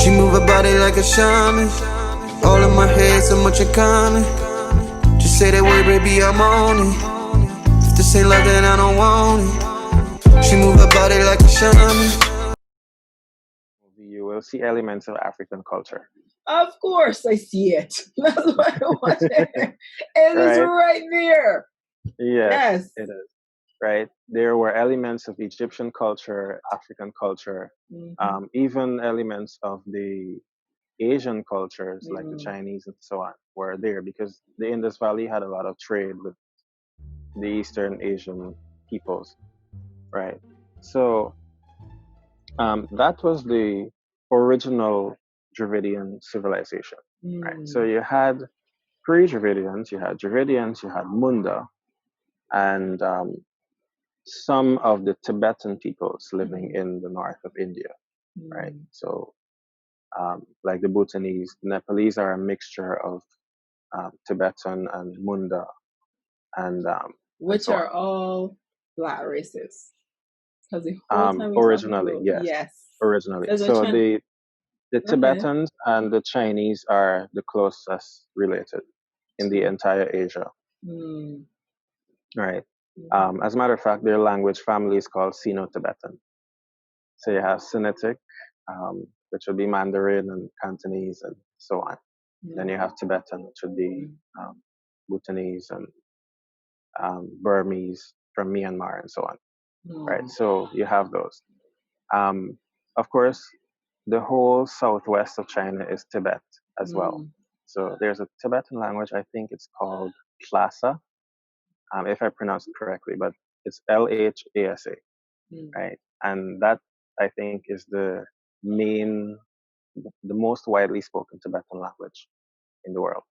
She move her body like a shaman. All in my head, so much in common. Just say that word, baby, I'm on it. If this ain't love, then I don't want it. She move her body like a shaman. You will see elements of African culture. Of course, I see it. That's why I watch it. It is right there. Yes, it is. Right. There were elements of Egyptian culture, African culture, even elements of the Asian cultures like the Chinese and so on were there because the Indus Valley had a lot of trade with the Eastern Asian peoples, right? So that was the original Dravidian civilization, right? So you had pre-Dravidians, you had Dravidians, you had Munda, and some of the Tibetan peoples living in the north of India, right? So like the Bhutanese, the Nepalese are a mixture of Tibetan and Munda, and which are all Black races. Originally, yes. Originally, so the Tibetans and the Chinese are the closest related in the entire Asia, right? As a matter of fact, their language family is called Sino-Tibetan. So you have Sinitic, which would be Mandarin and Cantonese and so on. Then you have Tibetan, which would be Bhutanese and Burmese from Myanmar and so on. Right, so you have those. Of course, the whole southwest of China is Tibet as well. So there's a Tibetan language, I think it's called Lhasa, if I pronounce it correctly, but it's Lhasa, right? And that, I think, is the most widely spoken Tibetan language in the world,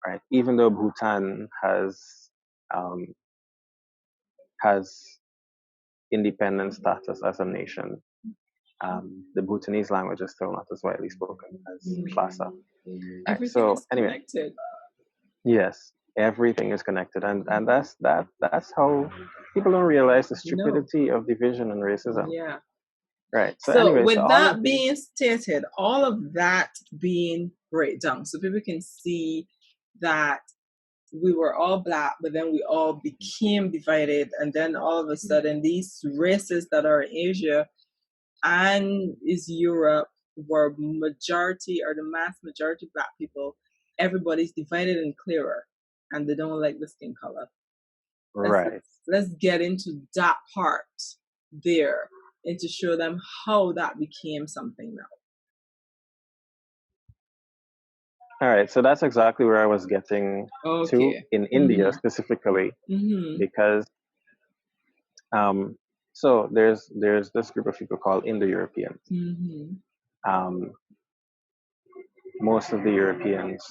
right? Even though Bhutan has independent status as a nation, the Bhutanese language is still not as widely spoken as Lhasa. Everything is connected. Yes, everything is connected, and that's how people don't realize the stupidity of division and racism. Yeah. Right. So anyway, with that being stated, all of that being breakdown, so people can see that we were all Black, but then we all became divided, and then all of a sudden these races that are in Asia and is Europe were majority or the mass majority Black people. Everybody's divided and clearer, and they don't like the skin color. Right. Let's get into that part there and to show them how that became something now. All right, so that's exactly where I was getting to in India specifically, because so there's this group of people called Indo-Europeans. Most of the Europeans,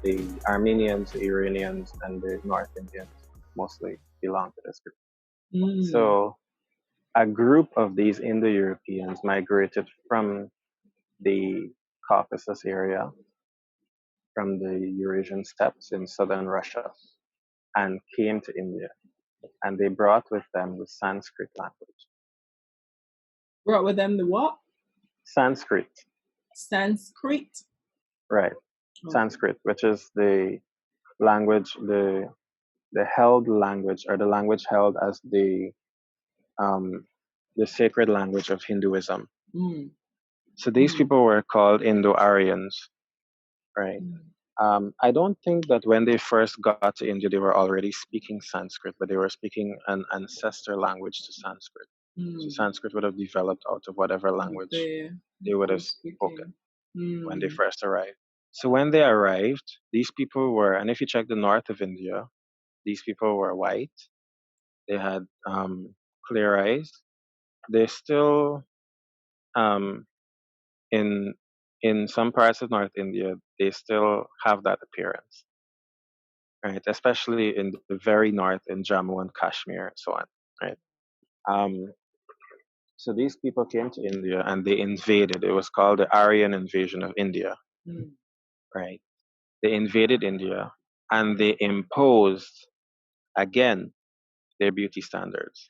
the Armenians, the Iranians, and the North Indians mostly belong to this group. So a group of these Indo-Europeans migrated from the Caucasus area, from the Eurasian steppes in southern Russia, and came to India. And they brought with them the Sanskrit language. Brought with them the what? Sanskrit. Sanskrit? Right. Sanskrit, which is the language, the held language, or the language held as the sacred language of Hinduism. So these people were called Indo-Aryans, right? I don't think that when they first got to India, they were already speaking Sanskrit, but they were speaking an ancestor language to Sanskrit. So Sanskrit would have developed out of whatever language they would have spoken when they first arrived. So when they arrived, these people were, and if you check the north of India, these people were white. They had clear eyes. They still, in some parts of North India, they still have that appearance, right? Especially in the very north, in Jammu and Kashmir, and so on, right? So these people came to India and they invaded. It was called the Aryan invasion of India, right? They invaded India and they imposed, again, their beauty standards.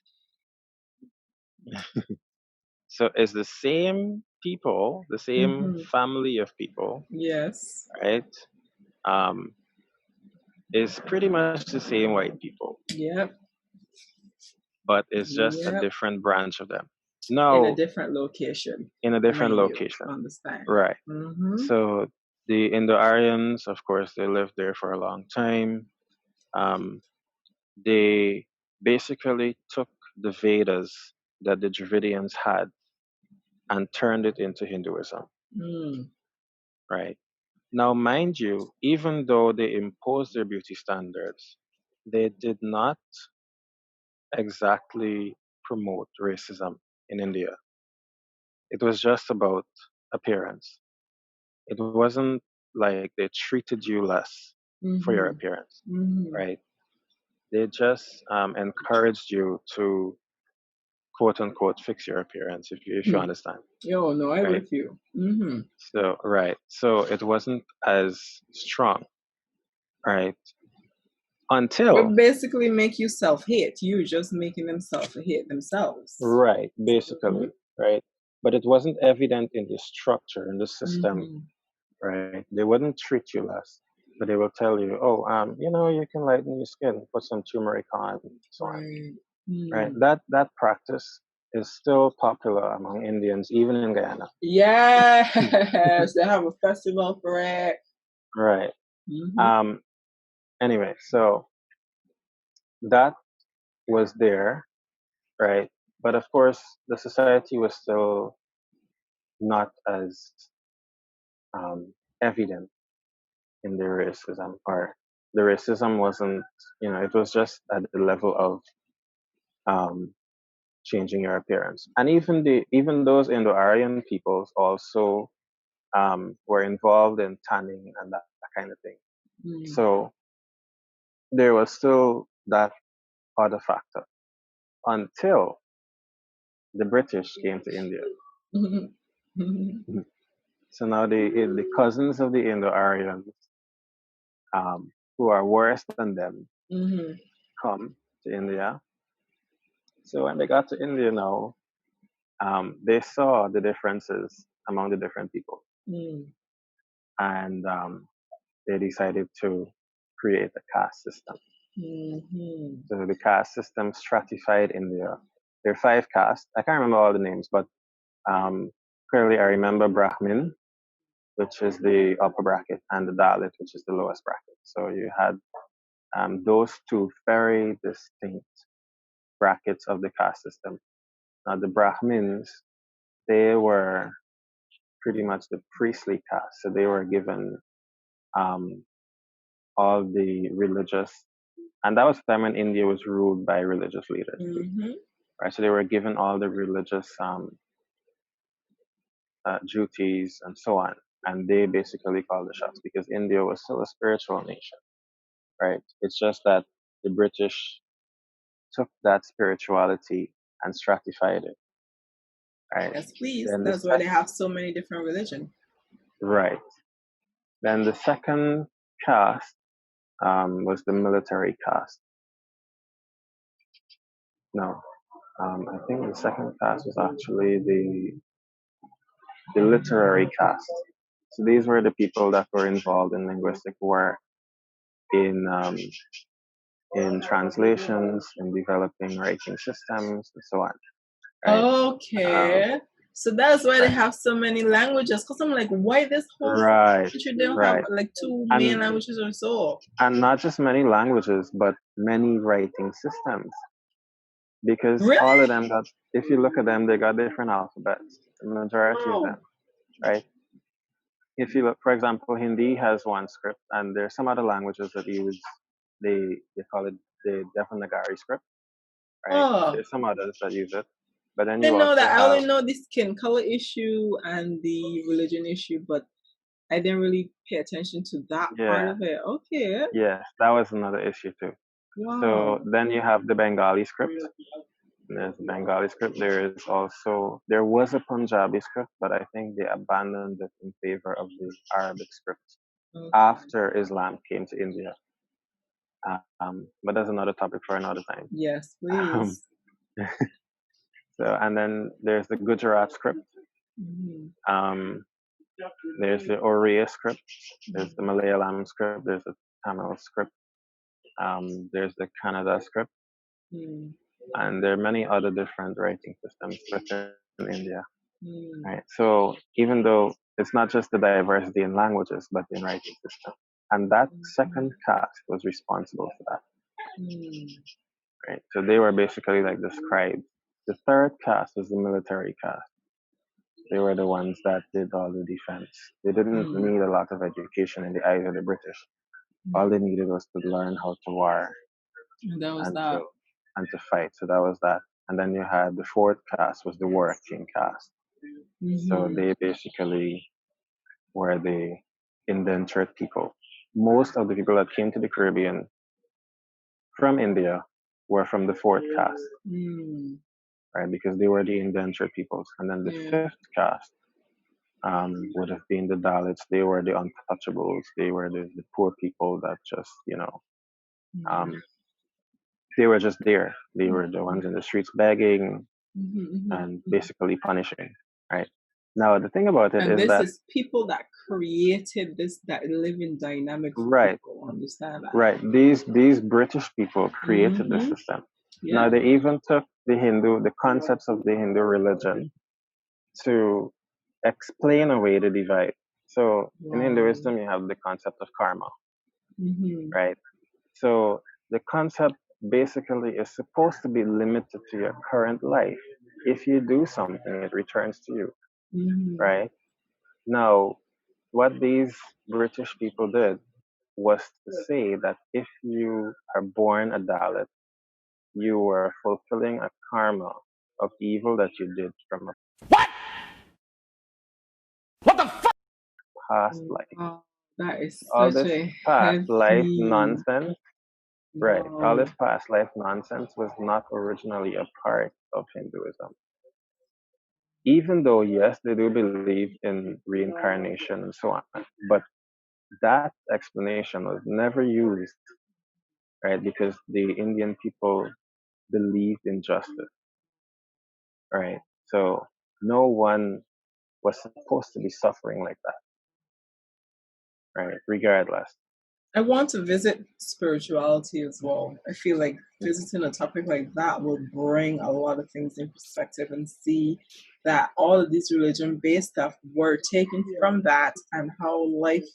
So it's the same people, the same family of people, yes, right, is pretty much the same white people, yep, but it's just a yep, different branch of them. in a Now, different location, in a different mind you, location, understand. right? Mm-hmm. So the Indo-Aryans, of course, they lived there for a long time. They basically took the Vedas that the Dravidians had and turned it into Hinduism, right? Now, mind you, even though they imposed their beauty standards, they did not exactly promote racism in India. It was just about appearance. It wasn't like they treated you less for your appearance, right? They just encouraged you to quote unquote fix your appearance, if you understand, Oh no, I'm right? with you. So right, so it wasn't as strong, right? But Until basically make you self-hate. You just making them self-hate themselves. right, basically, right. But it wasn't evident in the structure in the system, right? They wouldn't treat you less, but they will tell you, oh, you can lighten your skin, put some turmeric on, and so on, right? That practice is still popular among Indians, even in Guyana. Yes, they have a festival for it. Right. Anyway, so that was there, right? But of course, the society was still not as evident in their racism, or the racism wasn't, it was just at the level of changing your appearance. And even those Indo-Aryan peoples also were involved in tanning and that kind of thing. So there was still that other factor until the British came to India. So now the cousins of the Indo-Aryans, who are worse than them, come to India. So when they got to India now, they saw the differences among the different people, and they decided to create a caste system. So the caste system stratified India. There are 5 castes. I can't remember all the names, but clearly I remember Brahmin, which is the upper bracket, and the Dalit, which is the lowest bracket. So you had those 2 very distinct brackets of the caste system. Now the Brahmins, they were pretty much the priestly caste, so they were given all the religious, and that was the time when India was ruled by religious leaders, right? So they were given all the religious duties and so on, and they basically called the shots because India was still a spiritual nation, right? It's just that the British took that spirituality and stratified it, right? Yes, please. Then That's why they have so many different religions. right. Then the second caste was the military caste. No, I think the second caste was actually the literary caste. So these were the people that were involved in linguistic work, in translations, in developing writing systems, and so on. Right? Okay. So that's why they Right. have so many languages. Because I'm like, why this whole Right. country don't Right. have like 2 main languages or so? And not just many languages, but many writing systems. Because Really? all of them got, if you look at them, they got different alphabets. The majority of them, right? If you look, for example, Hindi has one script, and there's some other languages that use, they call it the Devanagari script, right? There's some others that use it, but then I you know also that. I have, only know the skin color issue and the religion issue, but I didn't really pay attention to that part of it. Okay. yes, that was another issue too. Wow. So then you have the Bengali script. There's the Bengali script. There was a Punjabi script, but I think they abandoned it in favor of the Arabic script after Islam came to India. But that's another topic for another time. Yes, please. So, and then there's the Gujarat script, There's the Oriya script, there's the Malayalam script, there's the Tamil script, there's the Kannada script, and there are many other different writing systems within India. Right. So even though it's not just the diversity in languages, but in writing system, and that second caste was responsible for that. Right. So they were basically like the scribes. The third caste was the military caste. They were the ones that did all the defense. They didn't need a lot of education in the eyes of the British. All they needed was to learn how to war and to fight. So that was that. And then you had the fourth caste was the working caste. So they basically were the indentured people. Most of the people that came to the Caribbean from India were from the fourth caste. Right, because they were the indentured peoples. And then the fifth caste would have been the Dalits. They were the untouchables. They were the poor people that just, they were just there. They were the ones in the streets begging and basically punishing, right? Now, the thing about it is that... this is people that created this, that living dynamic. Right. People, understand that? Right. These British people created the system. Yeah. Now, they even took the concepts of the Hindu religion to explain away the divide. So in Hinduism, you have the concept of karma, right? So the concept basically is supposed to be limited to your current life. If you do something, it returns to you, right? Now, what these British people did was to say that if you are born a Dalit, you were fulfilling a karma of evil that you did from a past life. That is all such this a past life heavy... nonsense, right? All this past life nonsense was not originally a part of Hinduism. Even though, yes, they do believe in reincarnation and so on, but that explanation was never used, right? Because the Indian people believed in justice, right? So no one was supposed to be suffering like that, right? Regardless. I want to visit spirituality as well. I feel like visiting a topic like that will bring a lot of things in perspective and see that all of this religion-based stuff were taken from that and how life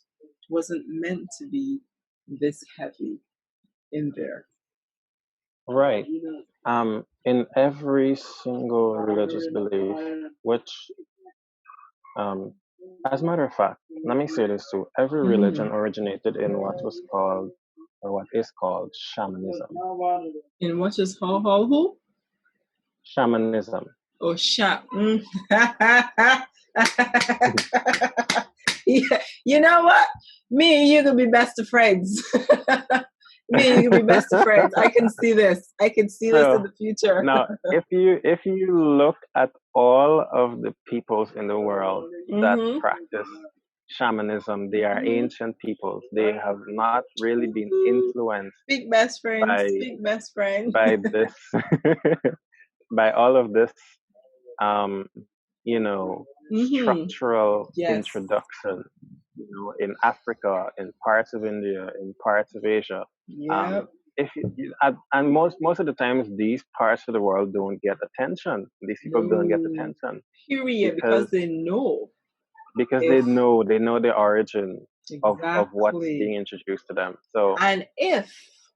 wasn't meant to be this heavy in there. Right. In every single religious belief, which, as a matter of fact, let me say this too. Every religion originated in what was called, or what is called, shamanism. In what is who? Shamanism. Oh, yeah. You know what? Me and you could be best of friends. Me and you could be best of friends. I can see this. I can see this in the future. Now, if you look at all of the peoples in the world that practice shamanism, they are ancient peoples. They have not really been influenced. Big best friends. Big best friends. By this, by all of this, structural introduction. In Africa, in parts of India, in parts of Asia. Yeah. And most of the times, these parts of the world don't get attention. These people don't get attention. Period. Because they know. Because they know the origin of what's being introduced to them. So, and if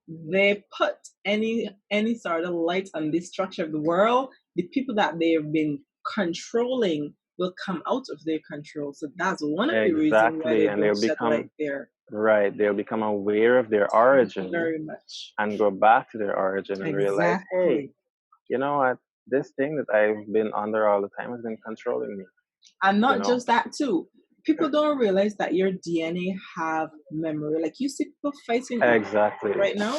they put any sort of light on this structure of the world, the people that they have been controlling will come out of their control. So that's one of the reasons why they don't shed light there. Right, they'll become aware of their origin. Very much. And go back to their origin and realize, hey, you know what? This thing that I've been under all the time has been controlling me. And not just that too. People don't realize that your DNA have memory. Like you see people fighting right now.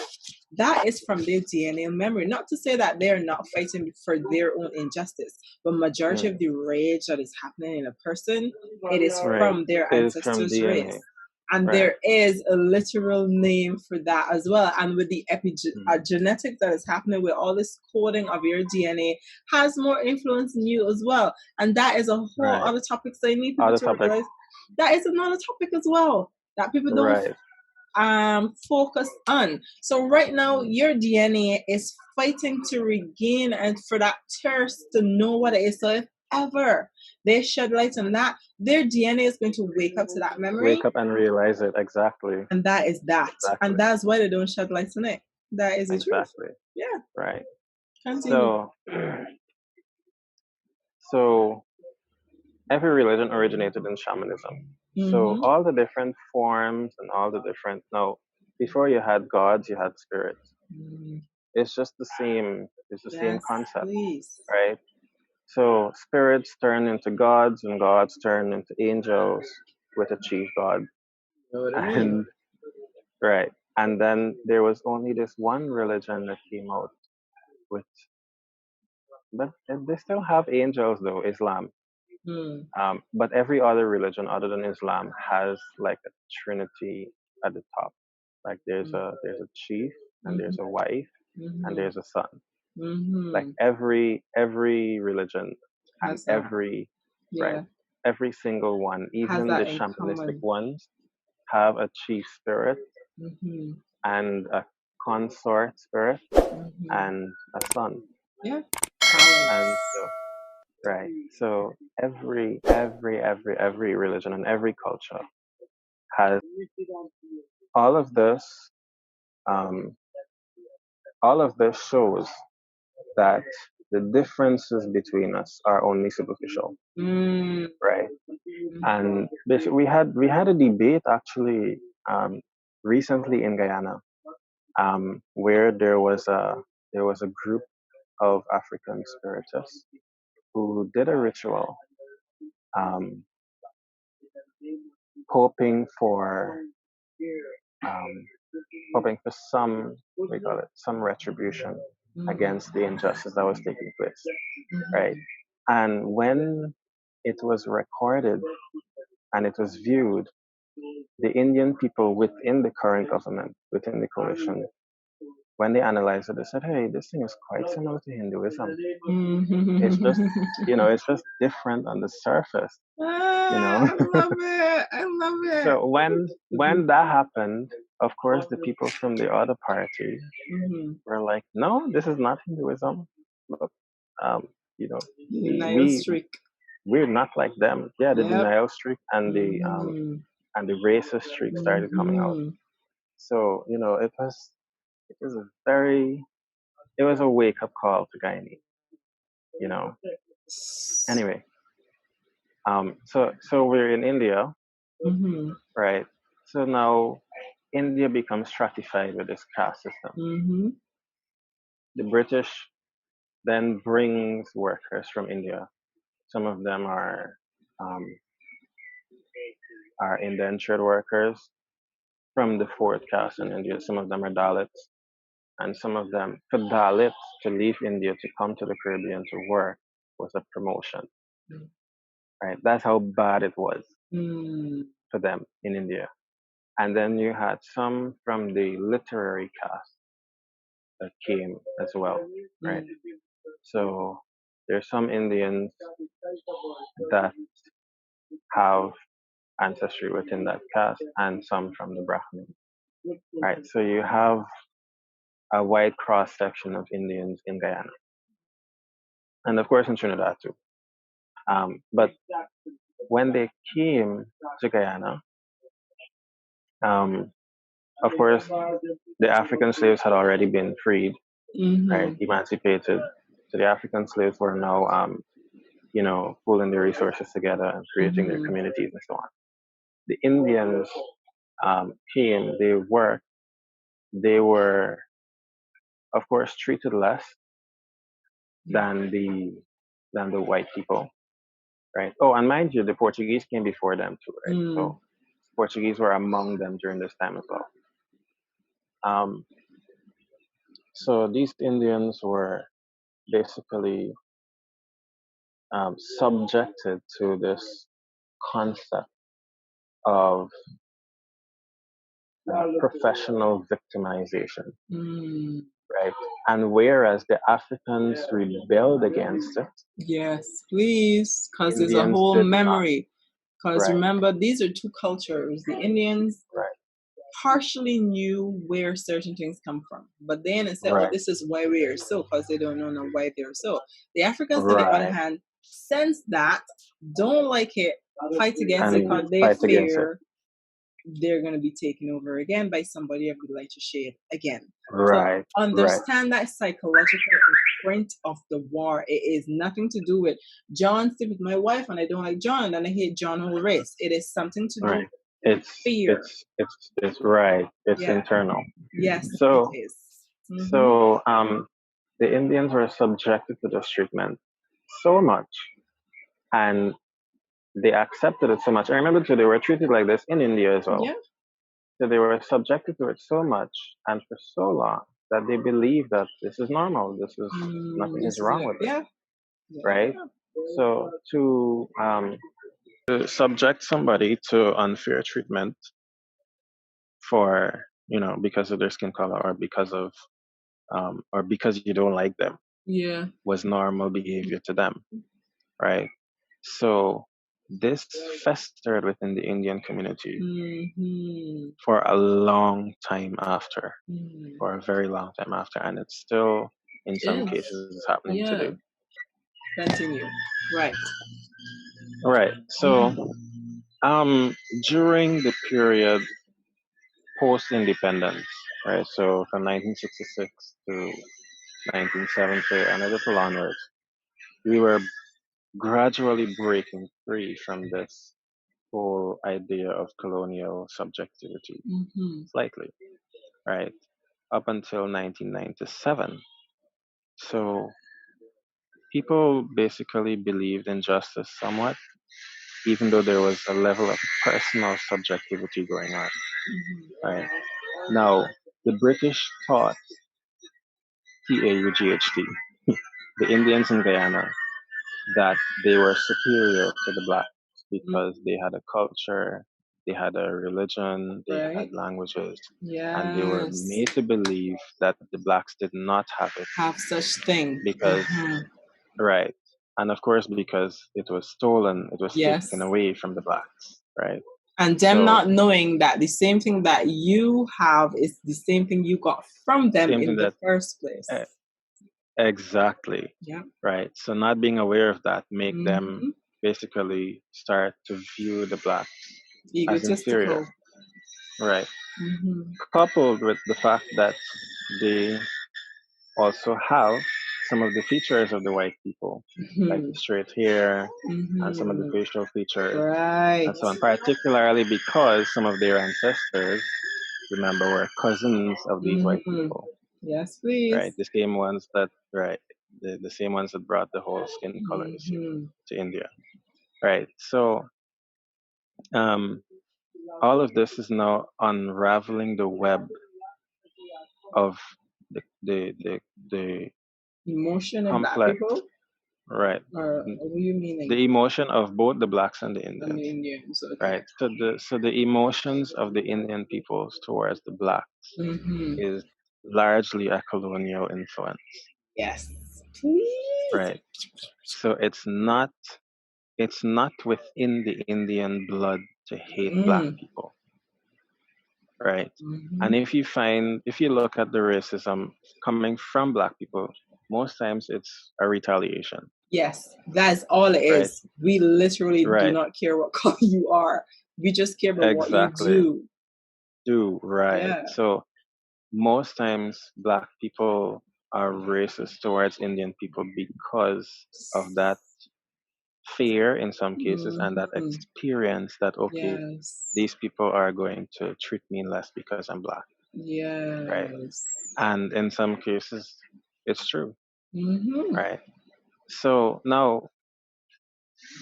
That is from their DNA memory. Not to say that they're not fighting for their own injustice, but majority of the rage that is happening in a person, it is from their ancestors' race. And there is a literal name for that as well. And with the epigenetics that is happening with all this coding of your DNA has more influence in you as well. And that is a whole other topic. So I need people to realize that is another topic as well that people don't focus on. So right now your DNA is fighting to regain and for that thirst to know what it is. So if ever they shed light on that, their DNA is going to wake up to that memory. Wake up and realize it, exactly. And that is that. Exactly. And that's why they don't shed light on it. That is the truth. Yeah. Right. Continue. So every religion originated in shamanism. So all the different forms and all the different, now, before you had gods, you had spirits. It's just the same, it's the same concept, right? So spirits turn into gods and gods turn into angels with a chief god. And, right. And then there was only this one religion that came out with, but they still have angels though, Islam. But every other religion other than Islam has like a trinity at the top. Like there's a chief and there's a wife and there's a son. Like every religion and every every single one, even the shamanistic ones, have a chief spirit and a consort spirit and a son. Yeah. And so, right. So every religion and every culture has all of this. All of this shows that the differences between us are only superficial, right? And we had a debate actually recently in Guyana, where there was a group of African spiritists who did a ritual, hoping for some, we call it, some retribution against the injustice that was taking place, right? And when it was recorded and it was viewed, the Indian people within the current government, within the coalition, when they analyzed it, they said, hey, this thing is quite similar to Hinduism. It's just, it's just different on the surface. I love it. I love it. So when that happened, of course, the people from the other party were like, no, this is not Hinduism. Look, we're not like them. Yeah, the denial streak and the racist streak started coming out. So, it was a wake up call to Guyanese, Anyway, so we're in India, right? So now India becomes stratified with this caste system. The British then brings workers from India. Some of them are indentured workers from the fourth caste in India. Some of them are Dalits, and some of them, for Dalits to leave India to come to the Caribbean to work was a promotion. Right? That's how bad it was for them in India. And then you had some from the literary caste that came as well, right? So there's some Indians that have ancestry within that caste and some from the Brahmin, right? So you have a wide cross section of Indians in Guyana, and of course in Trinidad too. But when they came to Guyana, of course, the African slaves had already been freed, right, emancipated. So the African slaves were now, pulling their resources together and creating their communities and so on. The Indians came, they worked, they were, of course, treated less than the white people, right? Oh, and mind you, the Portuguese came before them too, right? So Portuguese were among them during this time as well. So these Indians were basically subjected to this concept of professional victimization, right? And whereas the Africans rebelled against it, yes, please, because there's a Indians whole did not. memory. Because Right. remember, these are two cultures. The Indians Right. partially knew where certain things come from, but then it said, "Oh, Right. this is why we are so," because they don't know why they're so. The Africans, on the Right. other hand, sense that, don't like it, fight against it, And because they fight against it. fear they're going to be taken over again by somebody of the lighter shade again. Right. So understand that psychological imprint of the war. It is nothing to do with John sleep with my wife and I don't like John and I hate John whole race. It is something to do Right. with It's fear. It's right. It's Yeah. internal. Yes, So it is. so the Indians were subjected to this treatment so much, and they accepted it so much. I remember too, they were treated like this in India as well. Yeah. So they were subjected to it so much and for so long that they believe that this is normal. This is nothing is wrong with it. Yeah. Right? So to subject somebody to unfair treatment for, because of their skin color or because you don't like them, Yeah. was normal behavior to them. Right? So this festered within the Indian community for a long time after, for a very long time after, and it's still, in some cases, is happening today. Continue. Right. Right. So, during the period post-independence, right, so from 1966 to 1970 and a little onwards, we were gradually breaking free from this whole idea of colonial subjectivity, slightly, right, up until 1997. So people basically believed in justice somewhat, even though there was a level of personal subjectivity going on. Right. Now, the British taught TAUGHT, the Indians in Guyana, that they were superior to the blacks because they had a culture, they had a religion, they had languages, and they were made to believe that the blacks did not have it. Have such thing. Because, right. And of course, because it was stolen, it was taken away from the blacks, right? And them not knowing that the same thing that you have is the same thing you got from them in the first place. Exactly. Yeah. Right. So not being aware of that make them basically start to view the blacks as inferior. Right. Coupled with the fact that they also have some of the features of the white people, like the straight hair and some of the facial features, and so on. Particularly because some of their ancestors, remember, were cousins of these white people. Yes, please. Right, the same ones that the same ones that brought the whole skin color issue to India. Right. So, all of this is now unraveling the web of the emotion of complex, black people. Right. Or what do you mean? The emotion of both the blacks and the Indians. And the Indians, okay. Right. So the emotions of the Indian peoples towards the blacks is largely a colonial influence. Yes. Please. Right. So it's not within the Indian blood to hate black people. Right. And if you look at the racism coming from black people, most times it's a retaliation. Yes, that's all it is. We literally do not care what color you are. We just care about what you do. Right. Yeah. So most times black people are racist towards Indian people because of that fear in some cases and that experience that these people are going to treat me less because I'm black. Yes. Right. And in some cases it's true. Right. So now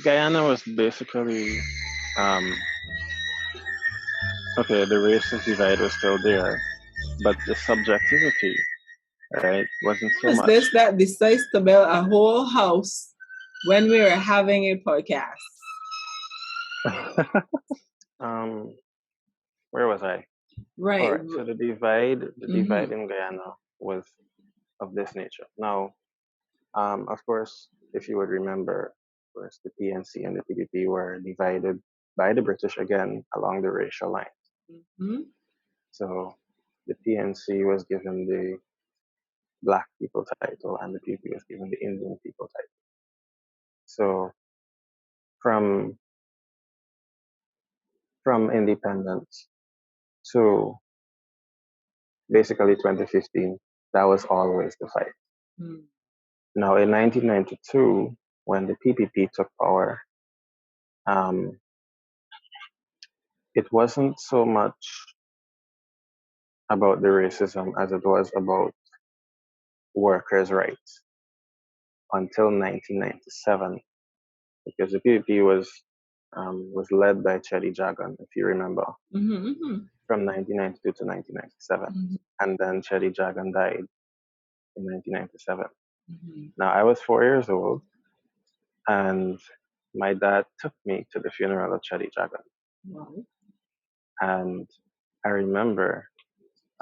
Guyana was basically the racist divide was still there, but the subjectivity, right, wasn't so much. This that decides to build a whole house when we were having a podcast. Where was I? Right. All right. So the divide in Guyana was of this nature. Now, of course, if you would remember, of course, the PNC and the PPP were divided by the British again along the racial line. Mm-hmm. So the PNC was given the Black people title, and the PPP was given the Indian people title. So from independence to basically 2015, that was always the fight. Mm. Now, in 1992, when the PPP took power, um, it wasn't so much about the racism as it was about workers' rights until 1997, because the PPP was led by Chedi Jagan, if you remember, Mm-hmm. Mm-hmm. from 1992 to 1997, Mm-hmm. and then Chedi Jagan died in 1997. Mm-hmm. Now, I was 4 years old, and my dad took me to the funeral of Chedi Jagan. Wow. And I remember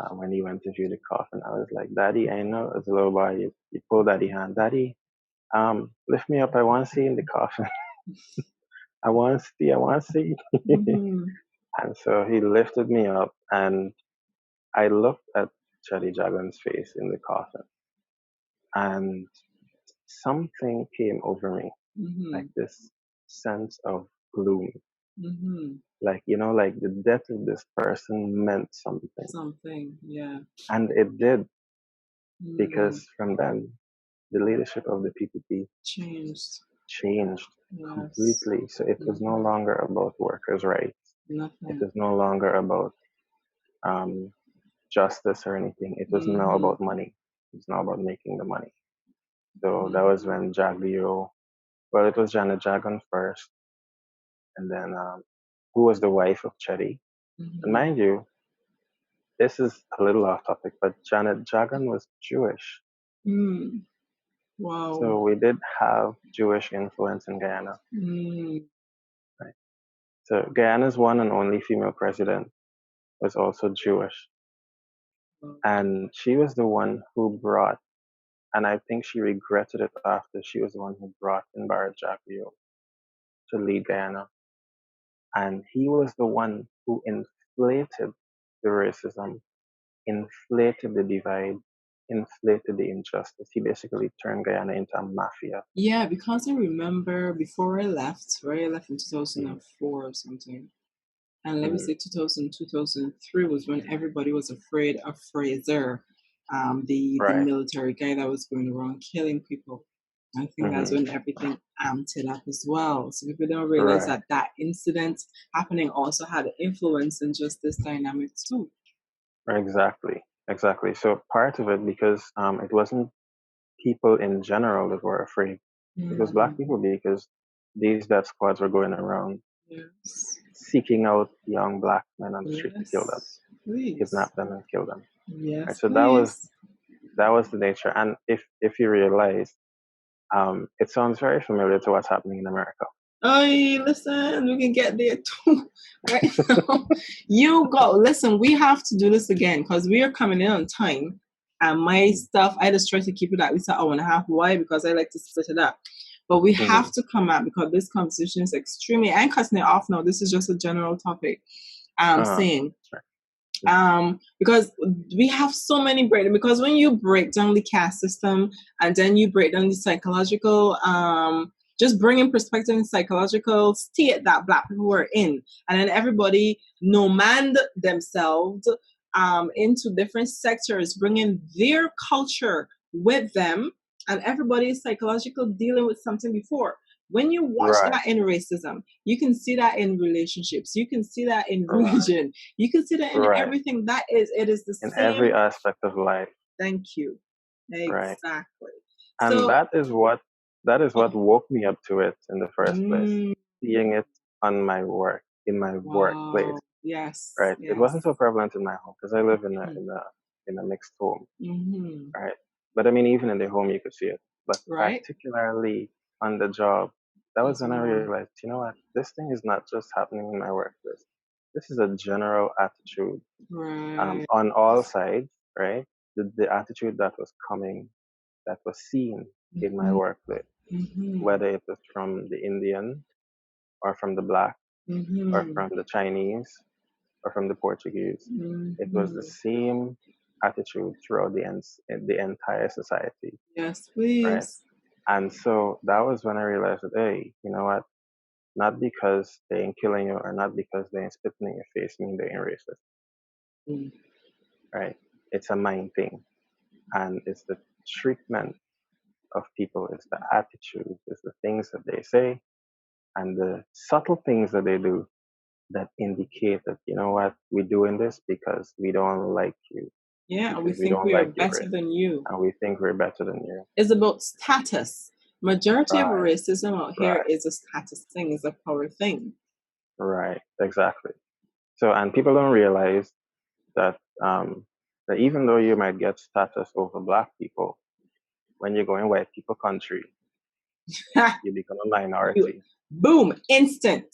when he went to view the coffin, I was like, Daddy, I know as a little boy, you pull Daddy hand. Daddy, lift me up. I want to see in the coffin. I want to see. I want to see. Mm-hmm. And so he lifted me up, and I looked at Chedi Jagan's face in the coffin, and something came over me, Mm-hmm. like this sense of gloom. Mm-hmm. Like, like the death of this person meant something. Something, yeah. And it did, Mm. because from then, the leadership of the PPP Changed. changed Yes. completely. So it was no longer about workers' rights. It Nothing. was no longer about justice or anything. It was now Mm-hmm. about money. It was now about making the money. So that was when well, it was Janet Jagan first, and then who was the wife of Chetty. And Mm-hmm. mind you, this is a little off topic, but Janet Jagan was Jewish. Mm. Wow. So we did have Jewish influence in Guyana. Mm. Right? So Guyana's one and only female president was also Jewish. And she was the one who brought, and I think she regretted it after, she was the one who brought in Barrett Jacquio to lead Guyana. And he was the one who inflated the racism, inflated the divide, inflated the injustice. He basically turned Guyana into a mafia. Yeah, because I remember before I left, right? I left in 2004 or something. And let me say 2000, 2003 was when everybody was afraid of Fraser, the Right. military guy that was going around killing people. I think that's when everything amped it up as well. So people don't realize Right. that incident happening also had an influence in just this dynamic too. Exactly. So part of it, because it wasn't people in general that were afraid. It was Black people, because these death squads were going around seeking out young Black men on the street to kill them, kidnap them, and kill them. Yes, Right, so please. that was the nature. And if you realize, it sounds very familiar to what's happening in America. Oh, listen, we can get there too right now. You go. Listen, we have to do this again because we are coming in on time. And my stuff, I just try to keep it at least an hour and a half. Why? Because I like to split it up. But we have to come out because this conversation is extremely, I'm cutting it off now. This is just a general topic. Saying. Because we have so many because when you break down the caste system and then you break down the psychological just bringing perspective in psychological state that Black people were in, and then everybody nomad themselves into different sectors, bringing their culture with them, and everybody's psychological dealing with something before. When you watch that in racism, you can see that in relationships, you can see that in religion, you can see that in everything. It is the in same every aspect of life. Thank you. Exactly. And so, that is what woke me up to it in the first place. Seeing it on my work, in my workplace. Yes. Right. Yes. It wasn't so prevalent in my home because I live in a mixed home. Right. But I mean, even in the home, you could see it. But particularly on the job, that was when I realized, you know what, this thing is not just happening in my workplace. this is a general attitude Right. on all sides, right? The attitude that was coming, that was seen in my workplace, whether it was from the Indian or from the Black or from the Chinese or from the Portuguese. It was the same attitude throughout the entire society, Yes, right? please. And so that was when I realized that, hey, you know what? Not because they ain't killing you or not because they ain't spitting in your face mean they ain't racist, right? It's a mind thing. And it's the treatment of people, it's the attitude, it's the things that they say and the subtle things that they do that indicate that, you know what, we're doing this because we don't like you. Yeah, Because we we think don't we are like your better race. than you. And we think we're better than you. It's about status. Majority of Right. racism out here is a status thing, is a power thing. Right, exactly. So, and people don't realize that that even though you might get status over Black people, when you go in white people country, you become a minority. Boom, instant.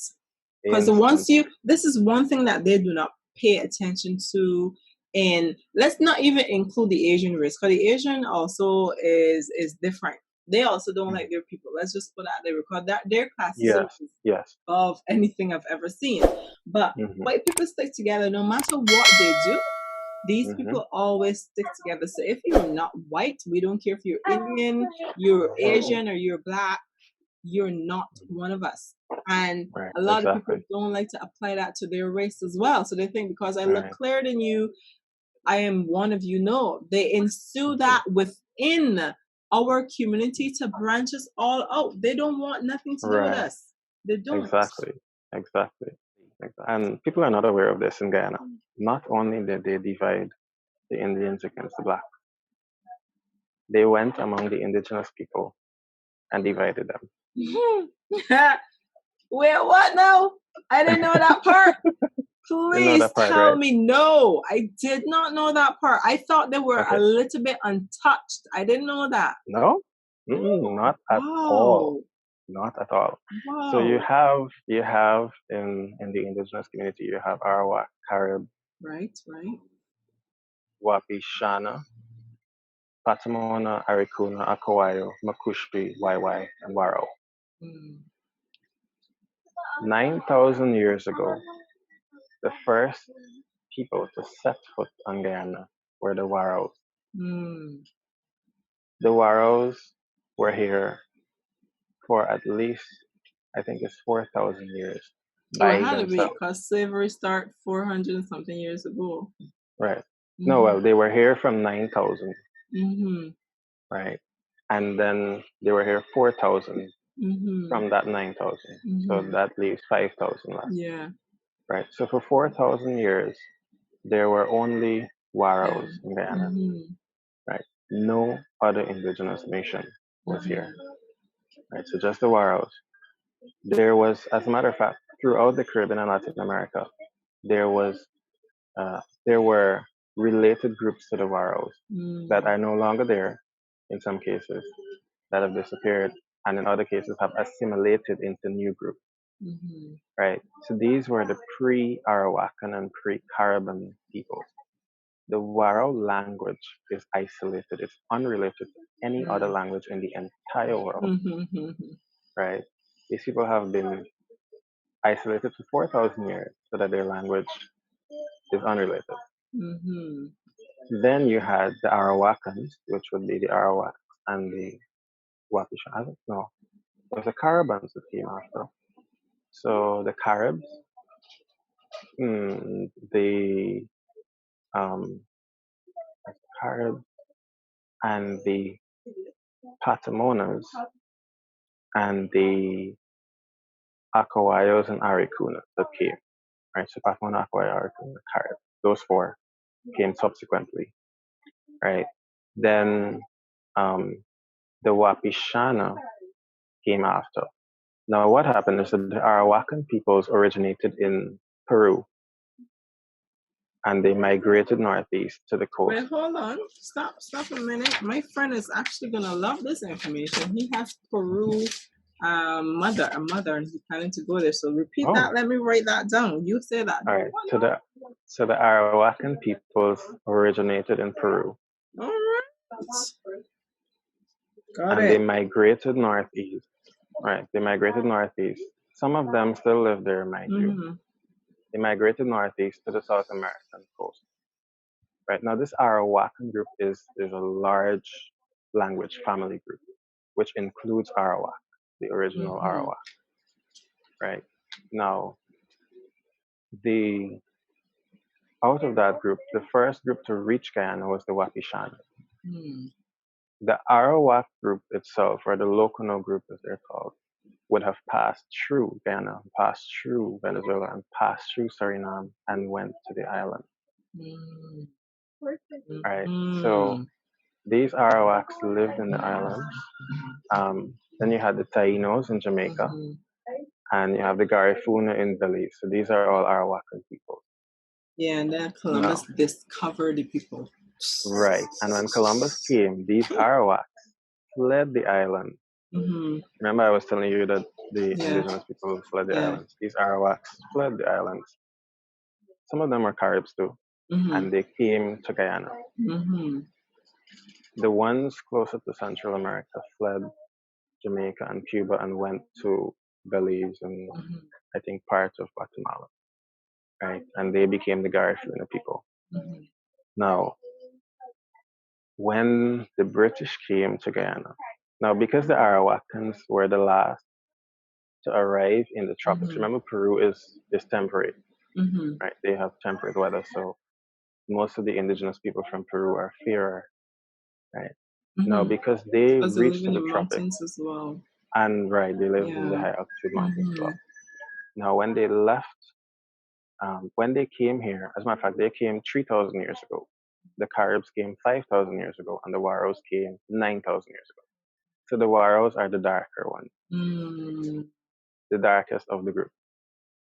Because this is one thing that they do not pay attention to. And let's not even include the Asian race, because the Asian also is different. They also don't like their people. Let's just put that there, because their classism is above anything I've ever seen. But white people stick together no matter what they do. These people always stick together. So if you're not white, we don't care if you're Indian, you're Asian, or you're Black, you're not one of us. And a lot of people don't like to apply that to their race as well. So they think because I look clearer than you, I am one of you. No, they ensue that within our community to branch us all out. They don't want nothing to do with us. They don't. Exactly. And people are not aware of this in Guyana. Not only did they divide the Indians against the Black, they went among the Indigenous people and divided them. Wait, what now? I didn't know that part. Please tell me. No, I did not know that part. I thought they were a little bit untouched. I didn't know that. No, not at all. Not at all. Wow. So you have in the Indigenous community, you have Arawak, Carib, right, Wapi, Shana, Patamona, Arikuna, Akawayo, Makushpi, Waiwai, and Waro. 9,000 years ago, the first people to set foot on Guyana were the Waros. The Waros were here for at least, I think it's 4,000 years. By had to be, because slavery started 400 and something years ago. Right. No, well, they were here from 9,000. Right. And then they were here 4,000 from that 9,000. So that leaves 5,000 left. Yeah. Right. So for 4,000 years, there were only Waros in Guyana. Right. No other indigenous nation was here. Right. So just the Waros. There was, as a matter of fact, throughout the Caribbean and Latin America, there were related groups to the Waros that are no longer there in some cases, that have disappeared, and in other cases have assimilated into new groups. Right? So these were the pre-Arawakan and pre-Caribbean peoples. The Waro language is isolated. It's unrelated to any other language in the entire world. Right? These people have been isolated for 4,000 years so that their language is unrelated. Then you had the Arawakans, which would be the Arawaks and the Wapisha. I don't know. It was the Caribans that came after. So the Caribs, the Caribs and the Patamonas and the Akawayos and Arikunas that came. Right? So Patamona, Akawayo, Arikuna, Carib. Those four came subsequently. Right? Then the Wapishana came after. Now, what happened is that the Arawakan peoples originated in Peru, and they migrated northeast to the coast. Wait, hold on. Stop a minute. My friend is actually going to love this information. He has Peru mother, and he's planning to go there. So repeat Oh. that. Let me write that down. You say that. All right. So the Arawakan peoples originated in Peru. All right. Got and it. they migrated northeast. Right. They migrated northeast. Some of them still live there, mind you. They migrated northeast to the South American coast. Right. Now this Arawakan group is a large language family group, which includes Arawak, the original Arawak. Right. Now out of that group, the first group to reach Guyana was the Wapishan. The Arawak group itself, or the Locono group as they're called, would have passed through Guyana, passed through Venezuela, and passed through Suriname and went to the island. Right. So these Arawaks lived in the island. Then you had the Tainos in Jamaica, and you have the Garifuna in Belize. So these are all Arawakan people. Yeah, and then Columbus discovered the people. Right. And when Columbus came, these Arawaks fled the island. Remember I was telling you that the indigenous people fled the islands. These Arawaks fled the islands. Some of them were Caribs too. And they came to Guyana. The ones closer to Central America fled Jamaica and Cuba and went to Belize and I think parts of Guatemala. Right? And they became the Garifuna people. Now, when the British came to Guyana, now because the Arawakans were the last to arrive in the tropics, remember Peru is temperate, right? They have temperate weather, so most of the indigenous people from Peru are fairer, right? Now, because they reached the tropics as well. And they live in the high altitude mountains as well. Now, when they left, when they came here, as a matter of fact, they came 3,000 years ago. The Caribs came 5,000 years ago, and the Waros came 9,000 years ago. So the Waros are the darker ones, the darkest of the group,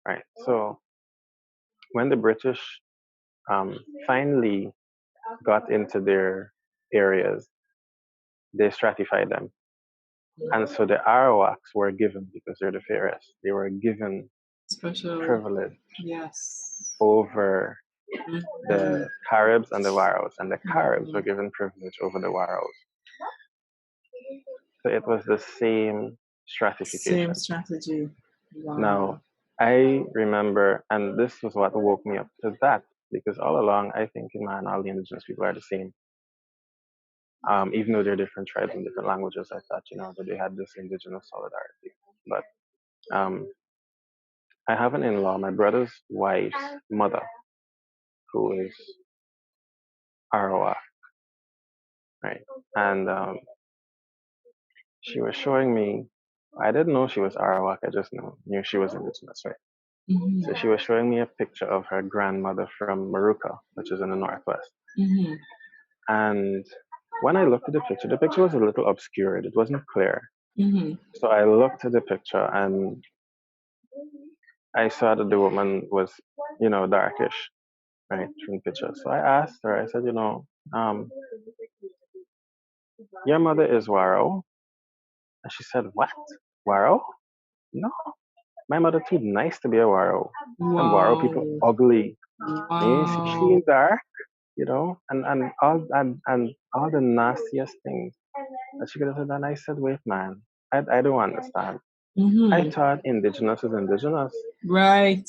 right? So when the British finally got into their areas, they stratified them. And so the Arawaks were given, because they're the fairest, they were given special privilege over the Caribs and the Waros, and the Caribs were given privilege over the Waros. So it was the same stratification. Same strategy. Wow. Now, I remember, and this was what woke me up to that, because all along, I think in man, all the indigenous people are the same. Even though they're different tribes and different languages, I thought, that they had this indigenous solidarity. But I have an in-law, my brother's wife's mother, who is Arawak, right? And she was showing me, I didn't know she was Arawak, I just knew she was indigenous, right? So she was showing me a picture of her grandmother from Maruka, which is in the northwest. And when I looked at the picture was a little obscured. It wasn't clear. So I looked at the picture and I saw that the woman was, darkish, right, from the picture. So I asked her, I said, your mother is Waro? And she said, what? Waro? No. My mother too nice to be a Waro. Wow. And Waro people ugly. Wow. She dark, and all the nastiest things that she could have said. And I said, wait, man, I don't understand. I thought indigenous is indigenous. Right.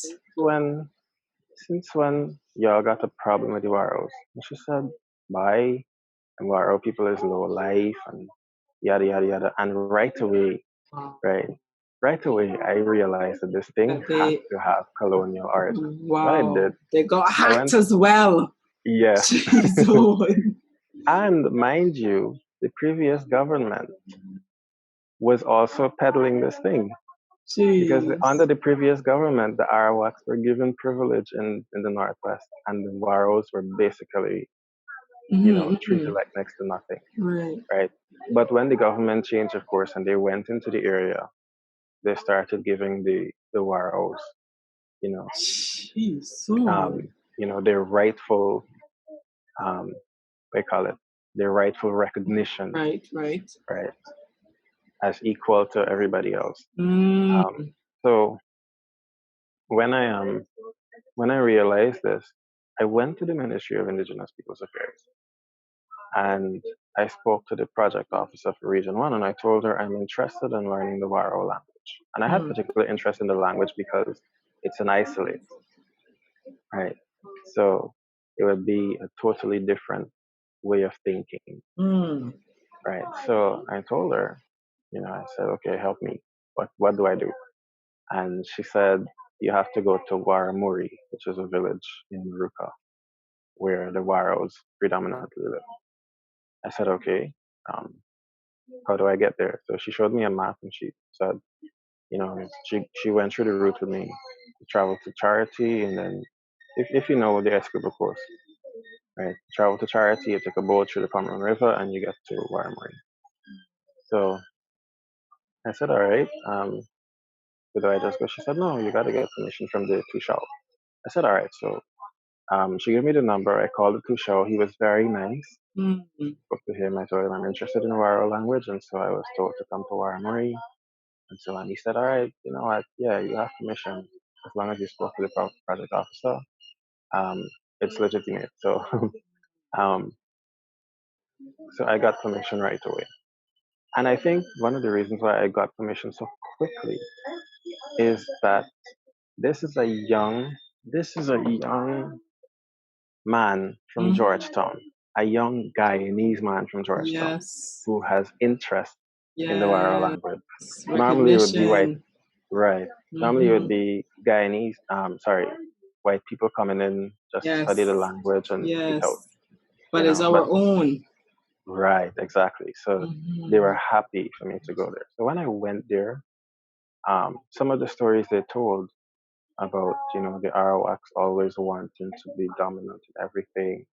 Since when y'all got a problem with the Waros? And she said, bye. And Waro people is low life and yada yada yada. And right away, I realized that this thing had to have colonial origin. Wow. What I did, they got hacked as well. Yes. And mind you, the previous government was also peddling this thing. Jeez. Because under the previous government, the Arawaks were given privilege in the Northwest, and the Waros were basically, treated like next to nothing. Right. But when the government changed, of course, and they went into the area, they started giving the Waros, their rightful, they call it their rightful recognition. Right. as equal to everybody else. Mm. So when I realized this, I went to the Ministry of Indigenous Peoples Affairs and I spoke to the project officer for Region 1 and I told her I'm interested in learning the Waro language. And I had particular interest in the language because it's an isolate, right? So it would be a totally different way of thinking, right? So I told her, I said, okay, help me. What do I do? And she said, you have to go to Waramuri, which is a village in Maruka, where the Waros predominantly live. I said, okay, how do I get there? So she showed me a map and she said, she went through the route with me. You travel to Charity and then, if you know the Escribo course, right? Travel to Charity, you take a boat through the Pomeroy River and you get to Waramuri. So I said, all right, where do I just go? She said, no, you got to get permission from the Tushao. I said, all right. So she gave me the number. I called the Tushao. He was very nice. Spoke to him. I told him I'm interested in the Waro language. And so I was told to come to Waramuri. And so he said, all right, you know what? Yeah, you have permission as long as you spoke to the project officer. It's legitimate. So, so I got permission right away. And I think one of the reasons why I got permission so quickly is that this is a young man from Georgetown, a young Guyanese man from Georgetown who has interest in the Waro language. Normally it would be white, right? Normally it would be Guyanese, white people coming in just to study the language and get out. But it's our own. Right, exactly. So they were happy for me to go there. So when I went there, some of the stories they told about, the Arawaks always wanting to be dominant in everything,